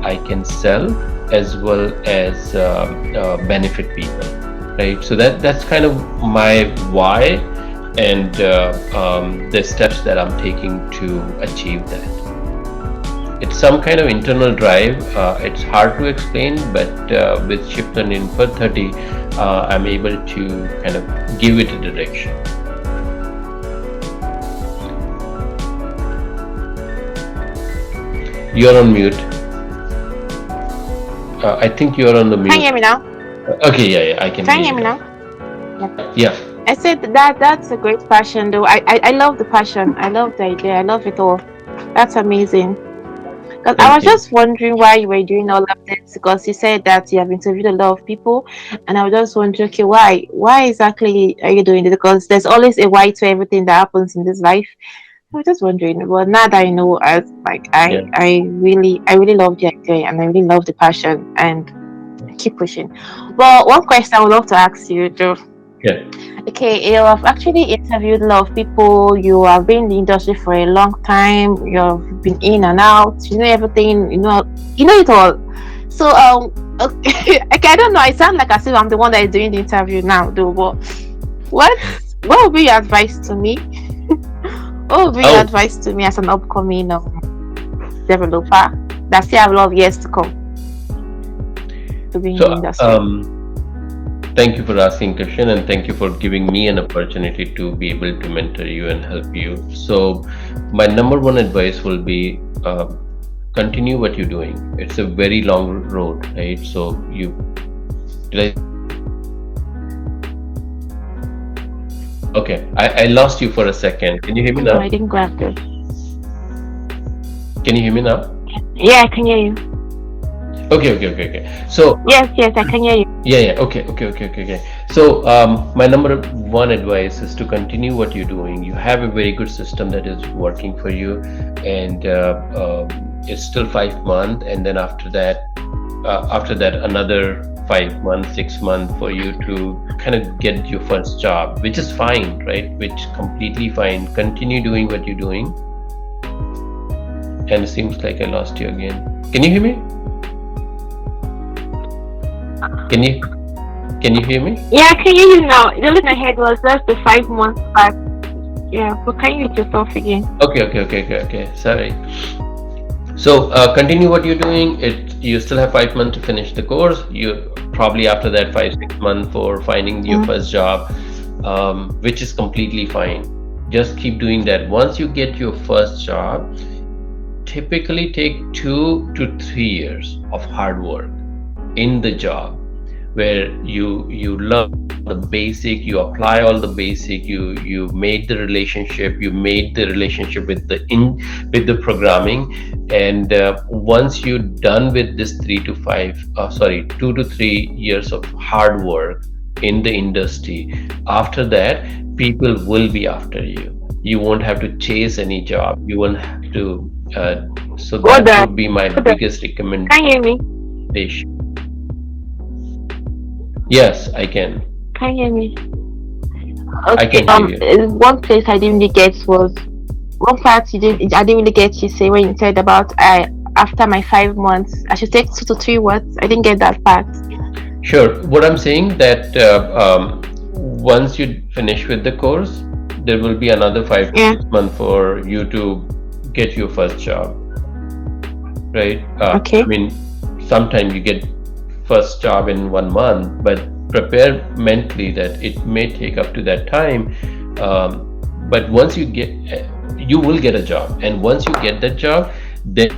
I can sell as well as benefit people. Right, so that's kind of my why and the steps that I'm taking to achieve that. It's some kind of internal drive. It's hard to explain, but with Shift and Info 30, I'm able to kind of give it a direction. You're on mute. I think you're on the mute. Can you hear me now? Okay, yeah, I can. Can you hear me now? Yeah. I said that's a great passion, though. I love the passion. I love the idea. I love it all. That's amazing. Because I was just wondering why you were doing all of this, because you said that you have interviewed a lot of people, and I was just wondering, okay, why exactly are you doing it? Because there's always a why to everything that happens in this life. I was just wondering. Well, now that I know, I really love the idea, and I really love the passion, and keep pushing. Well, one question I would love to ask you, Joe. Yeah. Okay, you have actually interviewed a lot of people. You have been in the industry for a long time. You've been in and out. You know everything. You know it all. So, okay, I don't know. I sound like as if I'm the one that is doing the interview now, though. But what would be your advice to me? What would be your advice to me as an upcoming developer that still have a lot of years to come to be in the industry? Thank you for asking, question, and thank you for giving me an opportunity to be able to mentor you and help you. So my number one advice will be continue what you're doing. It's a very long road, right? So Okay, I lost you for a second. Can you hear me No, now? I didn't grab this. Can you hear me now? Yeah, I can hear you. Okay. So Yes, yes, I can hear you. yeah. Okay. So my number one advice is to continue what you're doing. You have a very good system that is working for you, and it's still 5 months, and then after that another 5 months, 6 months for you to kind of get your first job, which is fine, right? Which completely fine. Continue doing what you're doing, and it seems like I lost you again. Can you hear me? Can you can you hear me? Yeah, I can hear you now. The only thing I heard was just the 5 months back. Yeah, but can you hear yourself again? Okay. Sorry. So continue what you're doing. It you still have 5 months to finish the course. You probably after that 5 6 months for finding your Mm. first job, which is completely fine. Just keep doing that. Once you get your first job, typically take 2 to 3 years of hard work in the job where you learn all the basic, you apply all the basic, you made the relationship, you made the relationship with the programming, and once you're done with this 2 to 3 years of hard work in the industry, after that people will be after you. You won't have to chase any job, you won't have to so What that the? would be my biggest Can you hear me? recommendation. Yes, I can. Can you hear me? I Okay. can hear you. One place I didn't really get was one part you did. I didn't really get you say when you said about I after my 5 months I should take 2 to 3 words. I didn't get that part. Sure. What I'm saying that once you finish with the course, there will be another five to Yeah. six months for you to get your first job, right? I Okay. mean, sometimes you get first job in 1 month, but prepare mentally that it may take up to that time. But once you get, you will get a job, and once you get that job, then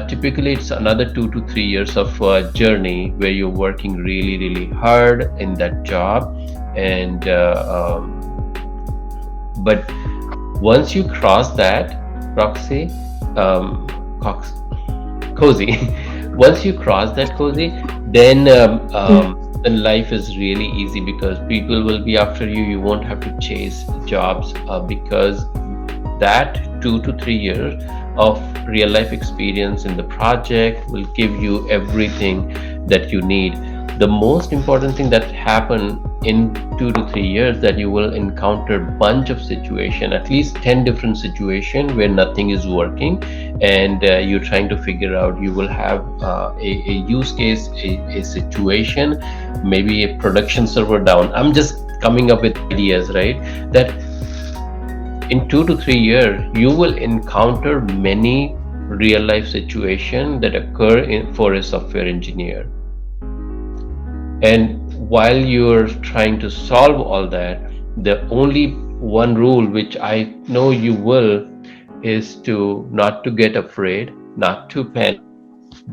typically it's another 2 to 3 years of journey where you're working really hard in that job, and but once you cross that, Roxy, Cox, Cozy, once you cross that, Cozy, then life is really easy because people will be after you. You won't have to chase jobs because that 2 to 3 years of real life experience in the project will give you everything that you need. The most important thing that happen in 2 to 3 years that you will encounter bunch of situation, at least 10 different situation where nothing is working, and you're trying to figure out. You will have a use case, a situation, maybe a production server down. I'm just coming up with ideas, right? That in 2 to 3 years you will encounter many real life situations that occur for a software engineer, and while you're trying to solve all that, the only one rule which I know you will is to not to get afraid, not to panic,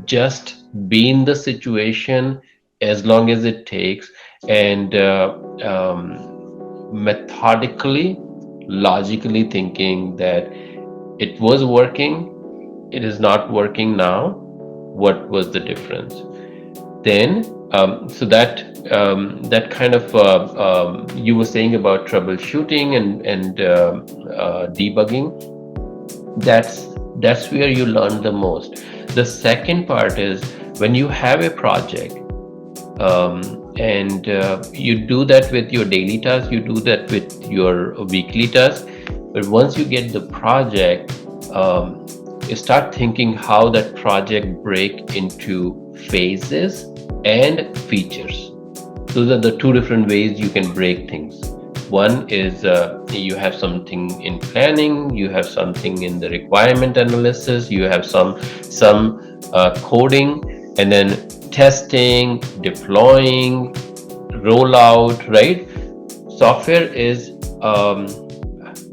just be in the situation as long as it takes, and methodically, logically thinking that it was working, it is not working now. What was the difference? Then, so that kind of you were saying about troubleshooting and debugging. That's where you learn the most. The second part is when you have a project, and you do that with your daily task, you do that with your weekly task, but once you get the project, you start thinking how that project break into phases and features. Those are the two different ways you can break things. One is you have something in planning, you have something in the requirement analysis, you have some coding, and then testing, deploying, rollout, right? Software is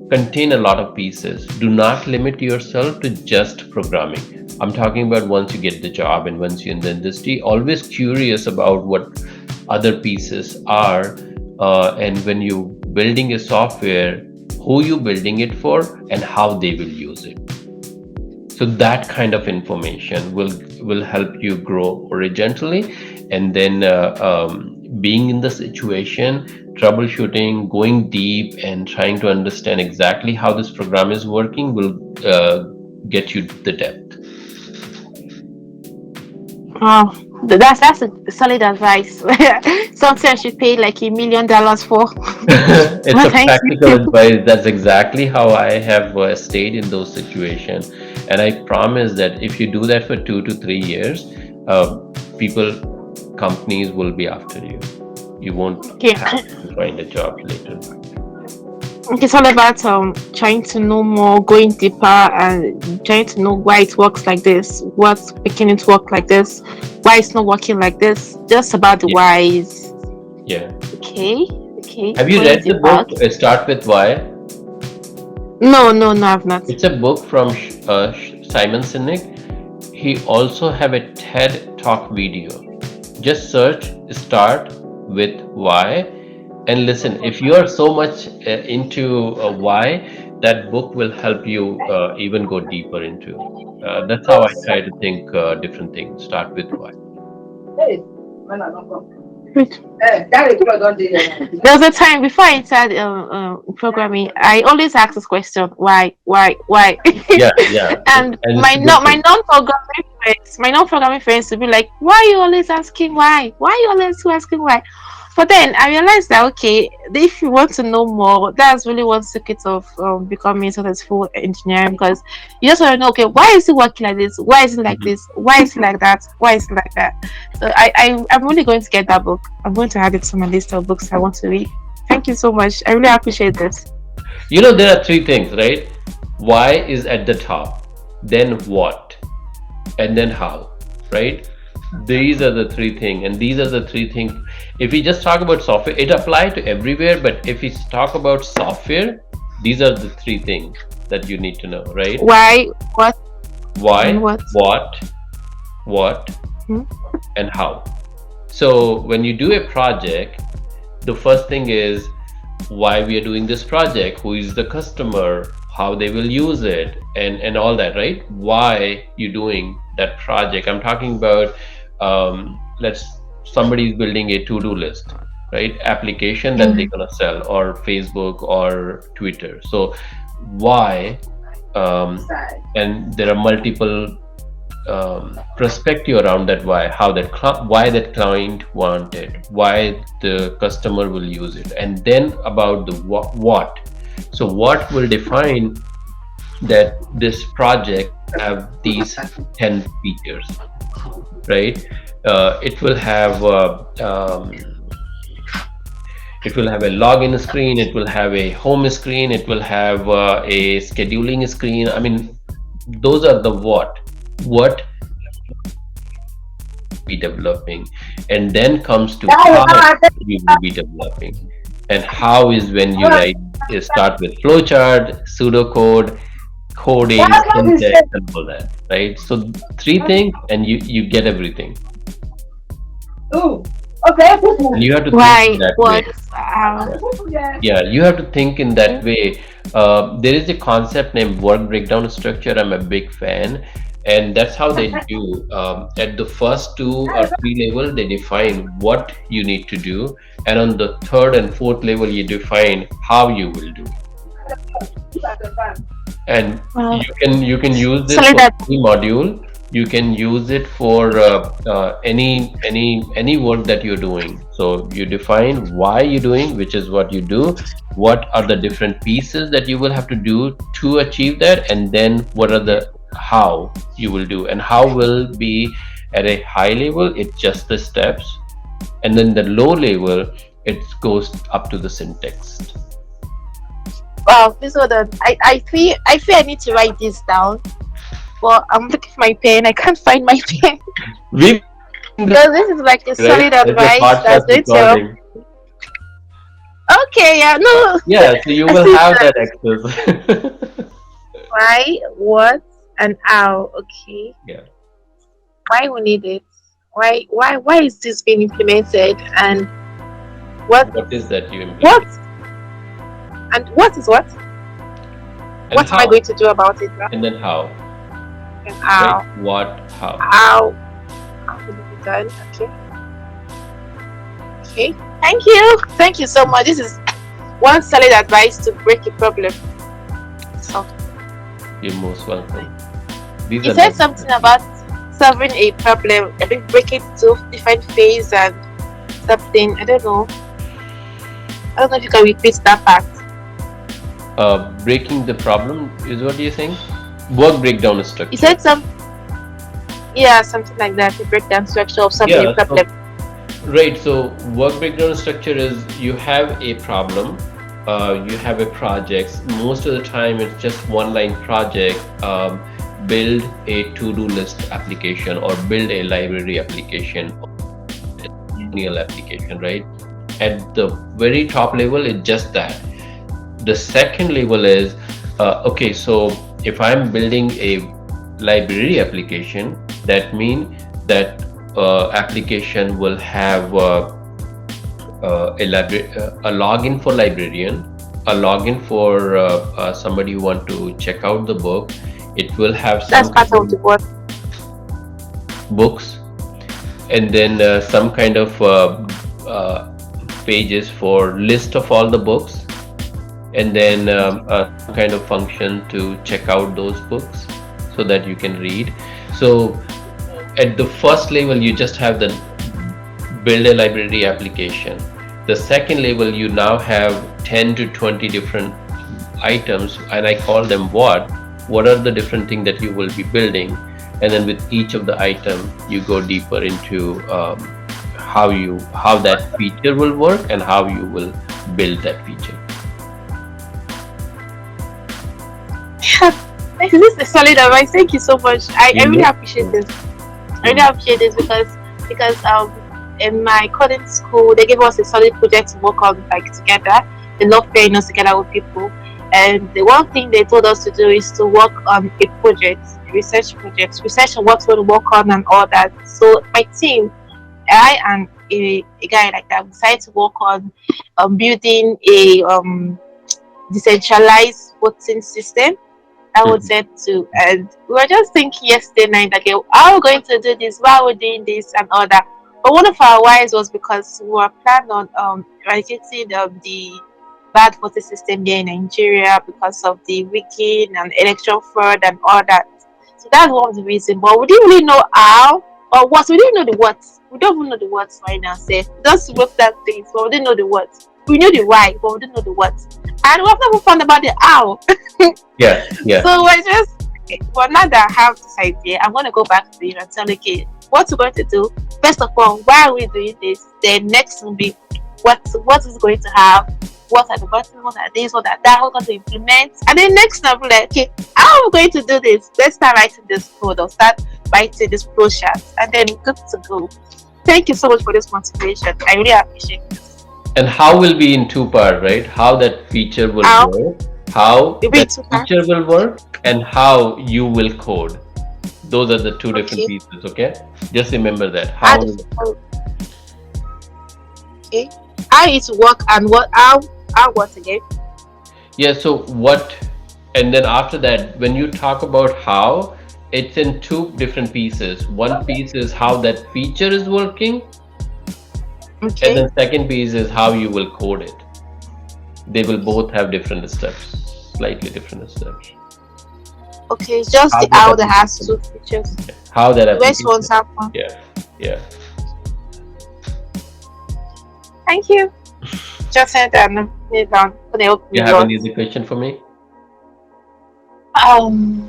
contain a lot of pieces. Do not limit yourself to just programming. I'm talking about once you get the job and once you're in the industry, always curious about what other pieces are, and building a software, who you building it for, and how they will use it. So that kind of information will help you grow horizontally, and then being in the situation, troubleshooting, going deep, and trying to understand exactly how this program is working will get you the depth. Wow, that's a solid advice. Something I should pay like $1 million for. It's But a thank practical you. advice. That's exactly how I have stayed in those situations. And I promise that if you do that for 2 to 3 years, uh, people, companies will be after you. You won't Okay, have to find a job later. it's all about trying to know more, going deeper, and trying to know why it works like this, what's making it work like this, why it's not working like this. Just about the Yeah, whys. yeah. Okay, okay, Have you going read the deeper. book Start with Why? No, no, no, I've not. It's a book from Simon Sinek. He also have a TED Talk video. Just search Start with Why and listen. If you are so much into why, that book will help you even go deeper into. That's how I try to think different things. Start with why. Wait. There was a time before I started programming. I always ask this question: why? Yeah, yeah, And and it's my a good non my thing. non-programming my non-programming friends would be like, "Why are you always asking why? Why are you always asking why?" But then I realized that okay, if you want to know more, that's really one secret of becoming a successful engineer, because you just want to know, okay, why is it working like this? Why is it like Mhm. this? Why is it like that? Why is it like that? So I'm really going to get that book. I'm going to add it to my list of books I want to read. Thank you so much. I really appreciate this. You know, there are three things, right? Why is at the top, then what, and then how, right? These are the three things, and these are the three things. If we just talk about software, it applies to everywhere, but if we talk about software, these are the three things that you need to know, right? Why, what, and Why, what? what, Hmm? and how. So when you do a project, the first thing is why we are doing this project, who is the customer, how they will use it, and all that, right? Why you doing that project. I'm talking about let's somebody is building a to-do list, right? Application that they're Mm. gonna sell, or Facebook or Twitter. So why, and there are multiple perspective around that, why, how that why that client want it, why the customer will use it, and then about the what. So what will define that this project have these 10 features, right? It will have it will have a login screen, it will have a home screen, it will have a scheduling screen. I mean, those are the what be developing, and then comes to how you will be developing. And how is when you write, you start with flowchart, pseudocode, coding, syntax, and all that, right? So three things, and you get everything. And you have to think in Why, that way. what, Yeah, yeah, you have to think in that way. There is a concept named work breakdown structure. I'm a big fan, and that's how they do. At the first two or three level, they define what you need to do, and on the third and fourth level, you define how you will do. And wow. you can use this Sorry for that. any module. You can use it for any work that you're doing. So you define why you're doing, which is what you do, what are the different pieces that you will have to do to achieve that, and then what are the how you will do. And how will be at a high level, it's just the steps, and then the low level, it goes up to the syntax. Wow, this one. I feel I need to write this down. But I'm looking for my pen. I can't find my pen. We will be doing that Because this is recording, like a right? solid It's a advice podcast that's going to help. recording. Okay, yeah, no. Yeah, so you I will see have that. that access. Why, what, and how. Okay. Yeah. Why we need it? Why is this being implemented? And what What is that you what implement? And what is what? and What am I how, going to do about it? and then how, And right? how? What, how? How? How will it be done? Okay. Okay. Thank you. Thank you so much. This is one solid advice to break a problem. So You're most welcome. These you are said lovely something questions. about solving a problem. I think breaking into different phase and something. I don't know. I don't know if you can repeat that part. Breaking the problem is what you're saying? Work breakdown You structure. said some, yeah, something like that. A breakdown structure of solving a Yeah, so problem. right. So work breakdown structure is you have a problem, you have a project. Most of the time, it's just one line project. Build a to-do list application or build a library application or testimonial application, right? At the very top level, it's just that. The second level is okay. So if I'm building a library application, that means that application will have a login for librarian, a login for somebody who want to check out the book. It will have That's some part kind of the of work. books, and then some kind of pages for list of all the books, and then some kind of function to check out those books so that you can read. So at the first level, you just have the build a library application. The second level, you now have 10 to 20 different items, and I call them what are the different things that you will be building, and then with each of the item you go deeper into how that feature will work and how you will build that feature. This is a solid advice. Thank you so much. I You really know. appreciate this. I really appreciate this because in my current school they gave us a solid project to work on like together. They love pairing us together with people. And the one thing they told us to do is to work on a project, research on what we're going to work on and all that. So my team, I and a guy like that, decided to work on building a decentralized voting system I would Mhm. say to. And we were just thinking yesterday night, okay, how are we going to do this? Why are we doing this and all that? But one of our whys was because we were planning on eradicating the bad voting system here in Nigeria because of the rigging and election fraud and all that. So that's one of the reasons. But we didn't really know how or what. We didn't know the what. We don't even know the what right now. Say just wrote that thing, so we didn't know the what. We knew the why, but we didn't know the what. And we have never found about the how. Yeah, yeah. So we're just, well, now that I have this idea, I'm going to go back to you and tell, okay, what we're going to do. First of all, why are we doing this? Then next will be what is going to have, what are the buttons, what are this, what are that, what are going to implement. And then next I'll be like, okay, how are we going to do this? Let's start writing this code or start writing this flow chart and then good to go. Thank you so much for this motivation. I really appreciate this. And how will be in two part, right? How that feature will How? work, how It'll be that two feature parts. will work, and how you will code. Those are the two different Okay. pieces, okay? Just remember that. How How, the okay. How it work and how what again? yeah, so what, and then after that, when you talk about how, it's in two different pieces. One piece is how that feature is working, and Okay. then second piece is how you will code it. They will both have different steps, slightly different steps. Okay, it's just How the that how that has application, two features. how that The rest application, ones have one. yeah, yeah. Thank you. Just said that it down. Gonna help You me a have lot. any other question for me?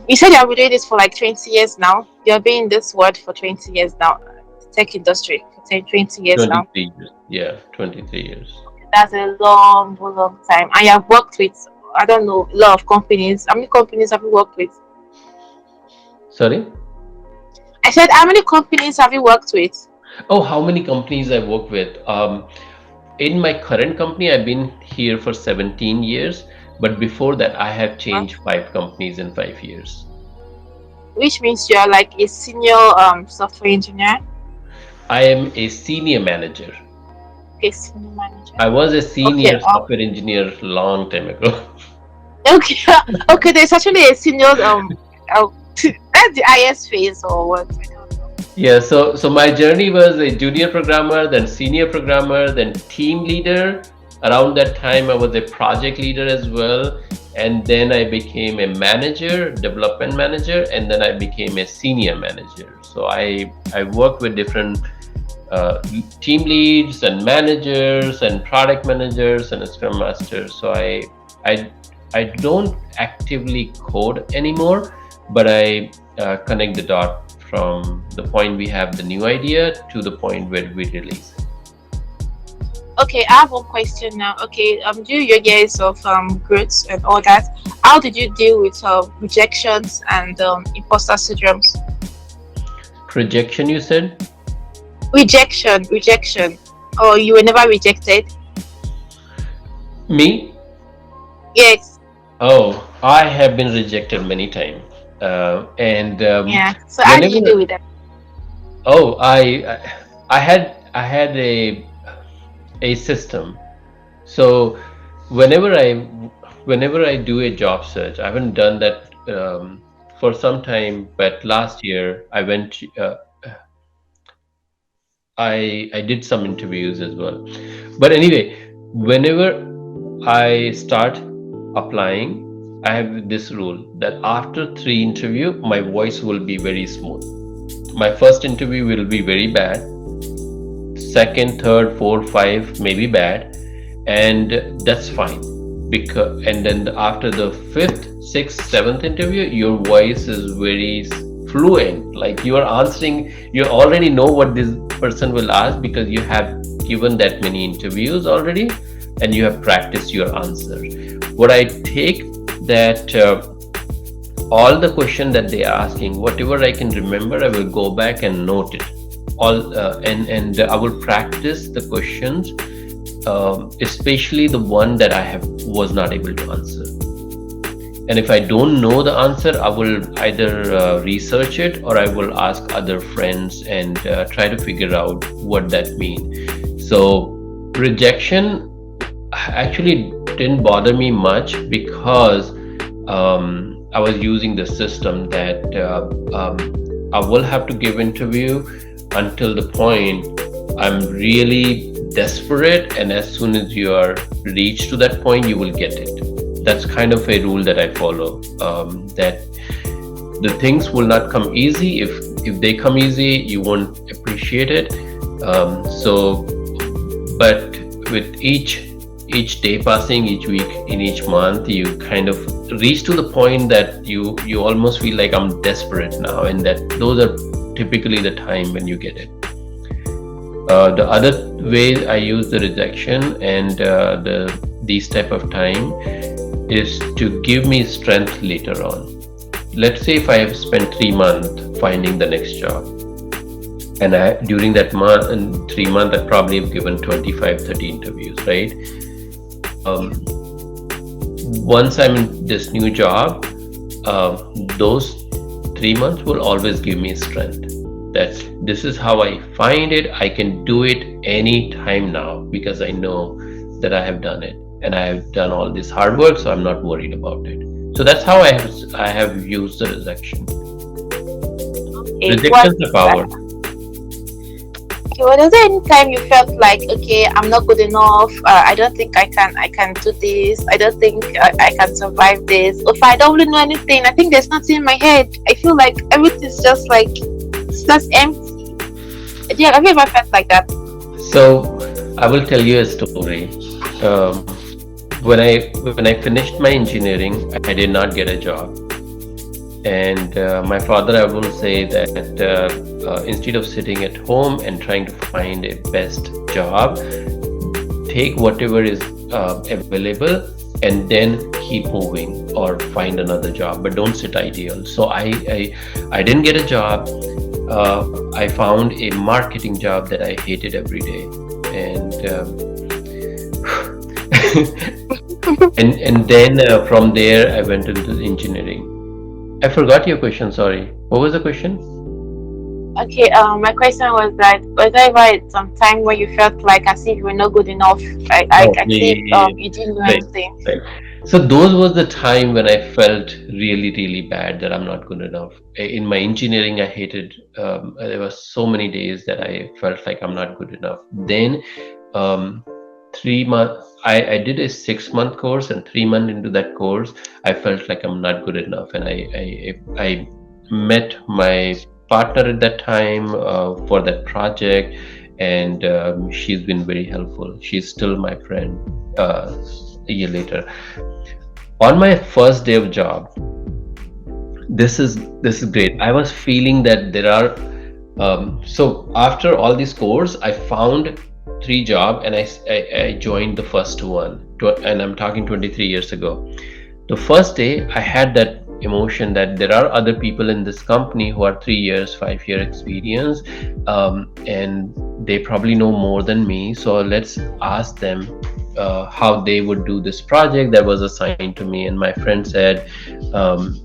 You said you have been doing this for like 20 years now. You've been in this world for 20 years now. Tech industry for 20 years now. 23 years. Yeah, 23 years. That's a long, long time. And you have worked with, I don't know, a lot of companies. How many companies have you worked with? Sorry? I said, how many companies have you worked with? Oh, how many companies I work with? In my current company, I've been here for 17 years, but before that, I have Huh? changed 5 companies in 5 years. Which means you're like a senior software engineer. I am a senior manager. Okay, senior manager. I was a Okay. senior software engineer long time ago. Okay. Okay. There's actually a senior. That's the highest phase or what? I don't know. Yeah, so my journey was a junior programmer, then senior programmer, then team leader. Around that time, I was a project leader as well, and then I became a manager, development manager, and then I became a senior manager. So I worked with different team leads and managers and product managers and scrum masters. So I I don't actively code anymore, but I connect the dot from the point we have the new idea to the point where we release it. Okay, I have one question now. Okay, during your years of growth and all that, how did you deal with rejections and imposter syndromes? Projection, you said? Rejection. Oh, you were never rejected? Me? Yes. Oh, I have been rejected many times. And Yeah. So how did you deal whenever, with that? oh, I had a system. So whenever I whenever I do a job search, I haven't done that for some time, but last year I went. I did some interviews as well. But anyway, whenever I start applying, I have this rule that after three interview, my voice will be very smooth. My first interview will be very bad. Second, third, fourth, five may be bad, and that's fine. Because and then after the fifth, sixth, seventh interview, your voice is very fluent. Like you are answering, you already know what this person will ask because you have given that many interviews already, and you have practiced your answer. What I take that all the question that they are asking, whatever I can remember, I will go back and note it all, and I will practice the questions, especially the one that I have was not able to answer. And if I don't know the answer, I will either research it or I will ask other friends and try to figure out what that means. So rejection actually didn't bother me much because I was using the system that I will have to give interview until the point I'm really desperate, and as soon as you are reached to that point, you will get it. That's kind of a rule that I follow. That the things will not come easy. If they come easy, you won't appreciate it. So, but with each day passing, each week, in each month, you kind of reach to the point that you almost feel like I'm desperate now, and that those are typically the time when you get it. The other way I use the rejection and these type of time is to give me strength later on. Let's say if I have spent 3 months finding the next job, and during that month and 3 months, I probably have given 25, 30 interviews, right? Once I'm in this new job, those 3 months will always give me strength. This is how I find it. I can do it any time now because I know that I have done it and I have done all this hard work, so I'm not worried about it. So that's how I have used the rejection. Okay, Rejection is the power. Okay, well, is there any time you felt like, okay, I'm not good enough? I don't think I can do this. I don't think I can survive this. If I don't really know anything, I think there's nothing in my head. I feel like everything's just like it's just empty. Yeah, have you ever felt like that? So I will tell you a story. Um, when I finished my engineering, I did not get a job, and my father, I will say that instead of sitting at home and trying to find a best job, take whatever is available and then keep moving or find another job, but don't sit idle. So I didn't get a job. I found a marketing job that I hated every day, and and then from there I went into engineering. I forgot your question. Sorry. What was the question? Okay, my question was that was there ever some time where you felt like as if you were not good enough, like Oh, as if yeah, you didn't know right, anything? right. So those was the time when I felt really, really bad that I'm not good enough. In my engineering, I hated. There were so many days that I felt like I'm not good enough. Then, 3 months. I did a 6 month course, and 3 months into that course, I felt like I'm not good enough, and I met my partner at that time for that project, and she's been very helpful. She's still my friend. A year later, on my first day of job, this is great. I was feeling that there are so after all these course, I found three job, and I joined the first one. And I'm talking 23 years ago. The first day, I had that emotion that there are other people in this company who are 3 years, 5 year experience, and they probably know more than me. So let's ask them how they would do this project that was assigned to me. And my friend said, um,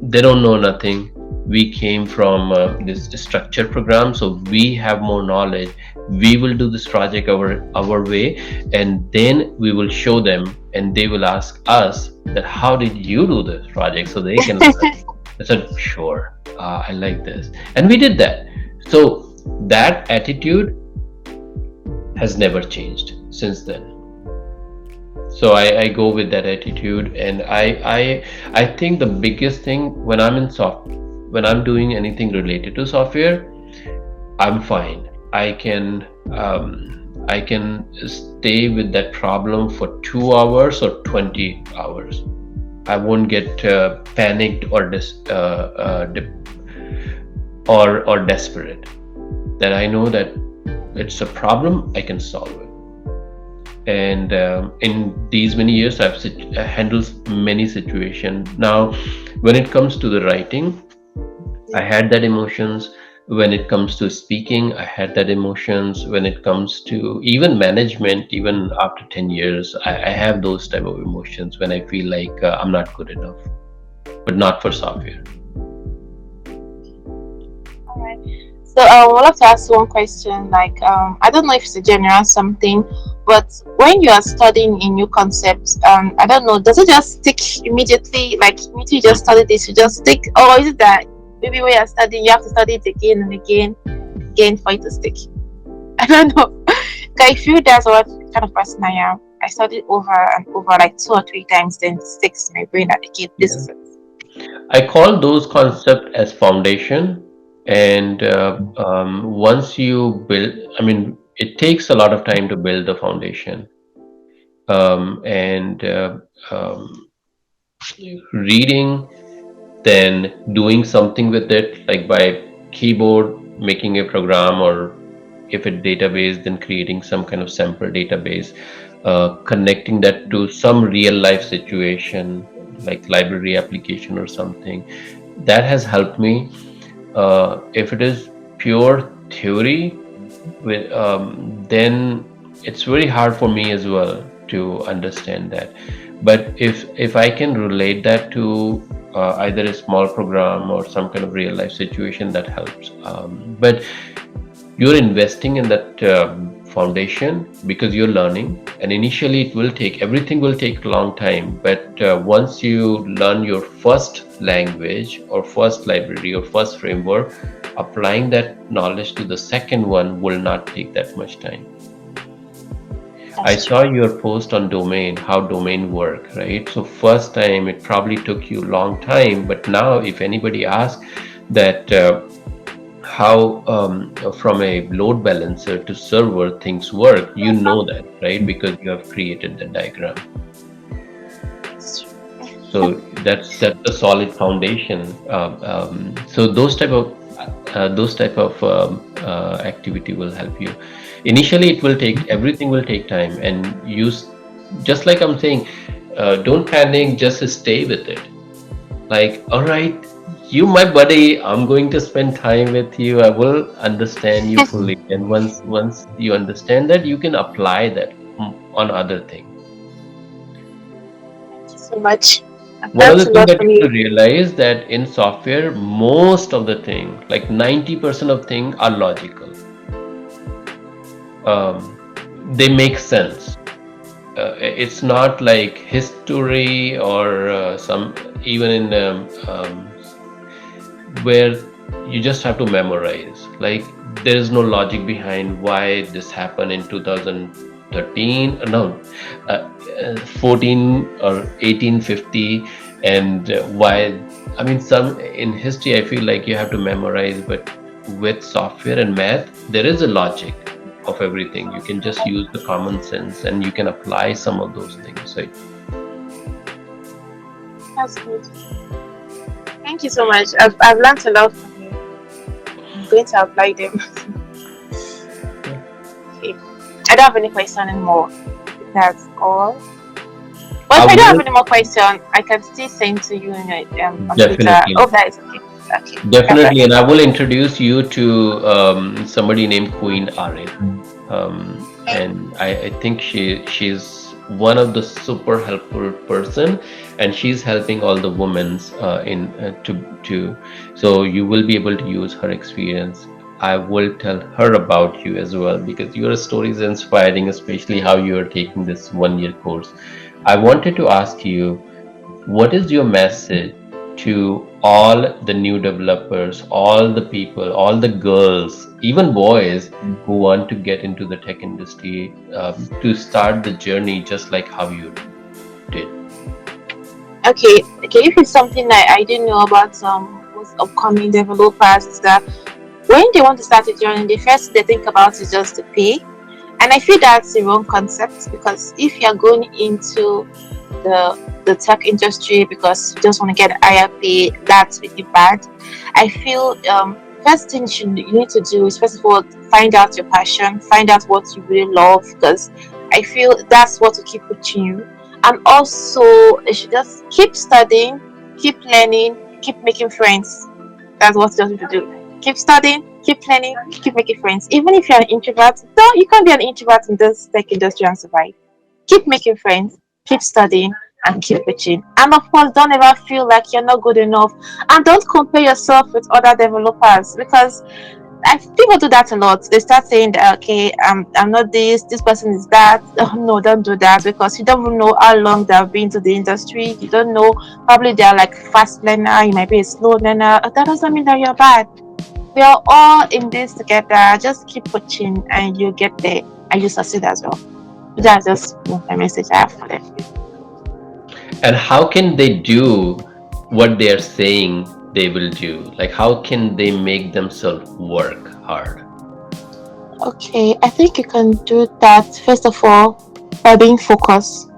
they don't know nothing. We came from this structured program, so we have more knowledge. We will do this project our way, and then we will show them, and they will ask us that how did you do this project, so they can learn. I said, sure, I like this, and we did that. So that attitude has never changed since then. So I go with that attitude, and I think the biggest thing when when I'm doing anything related to software, I'm fine. I can stay with that problem for 2 hours or 20 hours. I won't get panicked or or desperate. That I know that it's a problem, I can solve it. And in these many years, I've handled many situations. Now, when it comes to the writing, I had that emotions. When it comes to speaking, I had that emotions. When it comes to even management, even after 10 years, I have those type of emotions when I feel like I'm not good enough, but not for software. All right. So I would like to ask one question. Like, I don't know if it's a general something, but when you are studying a new concept, I don't know, does it just stick immediately? Like, immediately you just study this, you just stick, or is it that maybe when you're studying, you have to study it again and again, again for it to stick? I don't know. I feel that's what kind of person I am. I study over and over, like two or three times, then it sticks in my brain that again, this Yeah. is it. I call those concepts as foundation. And once you build, I mean, it takes a lot of time to build the foundation. And reading, then doing something with it, like by keyboard, making a program, or if it's database, then creating some kind of sample database, connecting that to some real life situation, like library application or something. That has helped me. If it is pure theory, then it's very hard for me as well to understand that. But if I can relate that to either a small program or some kind of real life situation, that helps. But you're investing in that foundation because you're learning, and initially it will take, everything will take a long time, but once you learn your first language or first library or first framework, applying that knowledge to the second one will not take that much time. I That's saw true. your post on domain, how domain work, right? So first time it probably took you a long time, but now if anybody asks that how from a load balancer to server things work, you know that, right? Because you have created the diagram. It's true. So that's a solid foundation. So those type of activity will help you. Initially, it will take, everything will take time, and just like I'm saying, don't panic. Just stay with it. Like, all right, you my buddy, I'm going to spend time with you. I will understand you fully, and once you understand that, you can apply that on other things. Thank you so much. One of That's the a things lot that for you have to me. realize that in software, most of the thing, like 90% of things are logical. Um, they make sense. It's not like history or some even in where you just have to memorize. Like there is no logic behind why this happened in 2013. No, 14 or 1850, and why. I mean, some in history, I feel like you have to memorize, but with software and math, there is a logic of everything. You can just use the common sense and you can apply some of those things. So That's good. Thank you so much. I've learned a lot from you. I'm going to apply them. yeah, Okay. I don't have any question anymore. That's all. But I if I don't have will any more question, I can still send to you on Twitter. definitely. Hope that is okay. Okay. Bye Definitely, and bye. I will introduce you to somebody named Queen Arin. And I think she's one of the super helpful person, and she's helping all the women in to. So you will be able to use her experience. I will tell her about you as well because your story is inspiring, especially how you are taking this 1 year course. I wanted to ask you, what is your message to all the new developers, all the people, all the girls, even boys who want to get into the tech industry to start the journey just like how you did? Okay. Okay. If it's something that I didn't know about with upcoming developers is that when they want to start a journey, the first thing they think about is just the pay. And I feel that's the wrong concept because if you're going into the tech industry because you just want to get a higher pay, that's really bad. I feel first thing you need to do is first of all find out your passion, find out what you really love because I feel that's what will keep pushing you. And also you should just keep studying, keep learning, keep making friends. That's what you have to do. Keep studying, keep learning, keep making friends. Even if you're an introvert, no, you can't be an introvert in this tech industry and survive. Keep making friends, keep studying, and keep preaching. And of course, don't ever feel like you're not good enough. And don't compare yourself with other developers because people do that a lot. They start saying that okay, I'm not this person is that. Oh, no, don't do that because you don't even know how long they've been to the industry. You don't know, probably they're like fast learner, you might be a slow learner. That doesn't mean that you're bad. We are all in this together. Just keep pushing and you get there and you succeed as well. That's just my message I have for them. And how can they do what they are saying they will do? Like, how can they make themselves work hard? Okay, I think you can do that first of all by being focused.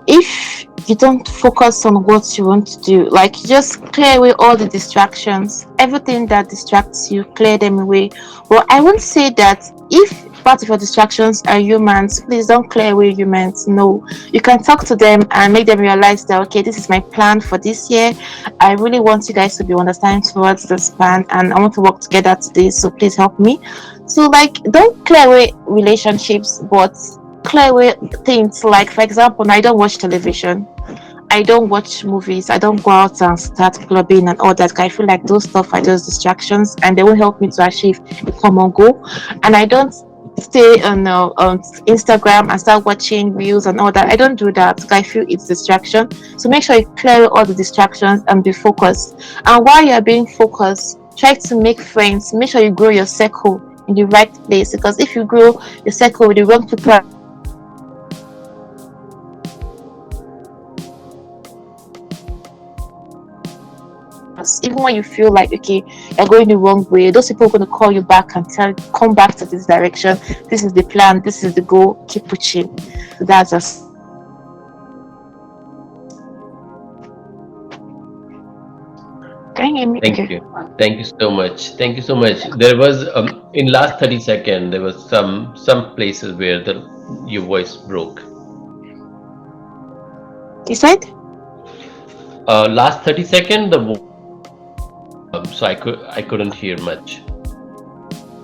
If you don't focus on what you want to do, like just clear away all the distractions, everything that distracts you, clear them away. Well, I won't say that if part of your distractions are humans, please don't clear away humans. No, you can talk to them and make them realize that okay, this is my plan for this year. I really want you guys to be understanding towards this plan, and I want to work together today. So please help me. So like, don't clear away relationships, but clear away things like, for example, I don't watch television, I don't watch movies, I don't go out and start clubbing and all that. I feel like those stuff are just distractions and they will help me to achieve a common goal. And I don't stay on Instagram and start watching reels and all that. I don't do that. I feel it's distraction. So make sure you clear all the distractions and be focused. And while you're being focused, try to make friends. Make sure you grow your circle in the right place because if you grow your circle with the wrong people even when you feel like okay you're going the wrong way, those people are going to call you back and tell come back to this direction, this is the plan, this is the goal, keep pushing. So that's just can you hear me Thank okay? you. Thank you so much. Thank you so much. There was in last 30 seconds there was some places where the your voice broke. You said Last 30 seconds so I couldn't hear much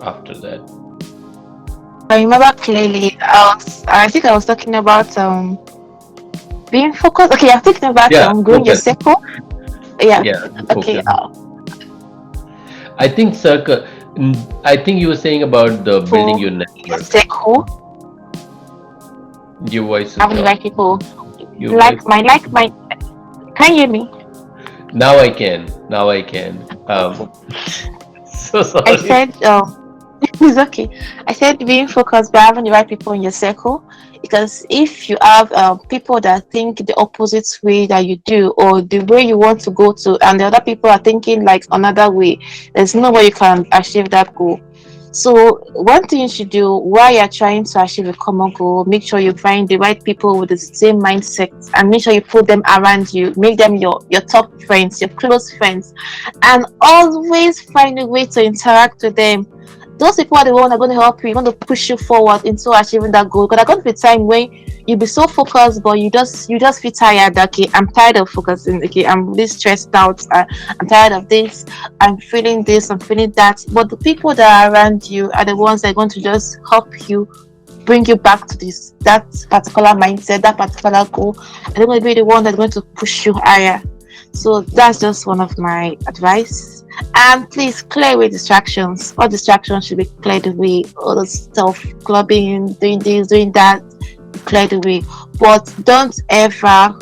after that. I remember clearly I think I was talking about Being focused. Okay, I'm thinking about Yeah, growing your focus. circle. Yeah. Yeah, Okay. focus. I think circle. I think you were saying about the building For your your network. circle, Your voice is having the gone. right people. Your voice. Like my. Can you hear me? Now I can. Now I can. Okay. So I sorry. said it's okay. I said being focused by having the right people in your circle, because if you have people that think the opposite way that you do, or the way you want to go to, and the other people are thinking like another way, there's no way you can achieve that goal. So one thing you should do while you're trying to achieve a common goal, make sure you find the right people with the same mindset, and make sure you put them around you, make them your top friends, your close friends, and always find a way to interact with them. Those people are the ones that are going to help you, going to push you forward into achieving that goal. Because there's going to be a time when you'll be so focused, but you just feel tired. Okay, I'm tired of focusing. Okay, I'm really stressed out. I'm tired of this. I'm feeling this. I'm feeling that. But the people that are around you are the ones that are going to just help you, bring you back to this that particular mindset, that particular goal. And they're going to be the one that's going to push you higher. So that's just one of my advice. And please clear away distractions. All distractions should be cleared away. All the stuff, clubbing, doing this, doing that, cleared away. But don't ever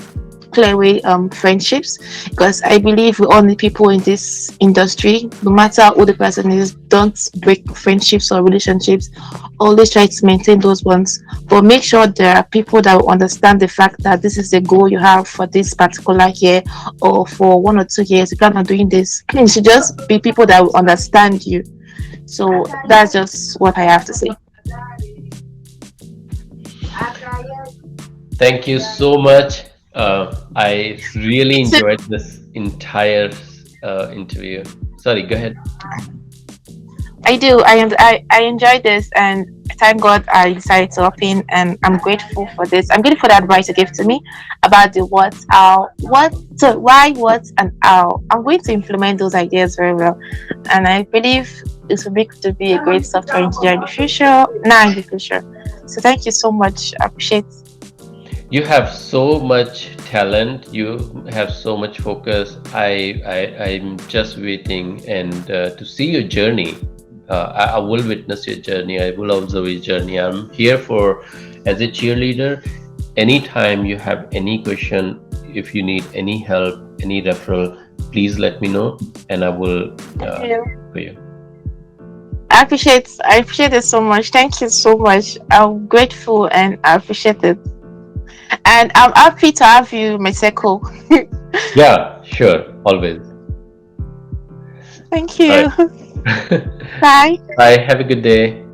clear away friendships, because I believe we all need people in this industry. No matter who the person is, don't break friendships or relationships. Always try to maintain those ones, but make sure there are people that will understand the fact that this is the goal you have for this particular year, or for 1 or 2 years. You plan on doing this. It should just be people that will understand you. So that's just what I have to say. Thank you so much. I really enjoyed this entire interview. Sorry, go ahead. I do. I enjoy this, and thank God I decided to open, and I'm grateful for this. I'm grateful for the advice you gave to me about the what, how, what, so why, what, and how. I'm going to implement those ideas very well, and I believe this will make to be a great software engineer in the future, now in the future. So thank you so much. I appreciate. You have so much talent. You have so much focus. I'm just waiting and to see your journey. I will witness your journey. I will observe your journey. I'm here for as a cheerleader. Anytime you have any question, if you need any help, any referral, please let me know, and I will Thank you. for you. I appreciate it so much. Thank you so much. I'm grateful and I appreciate it. And I'm happy to have you in my circle. Yeah, sure, always. Thank All you. right. Bye. Bye. Have a good day.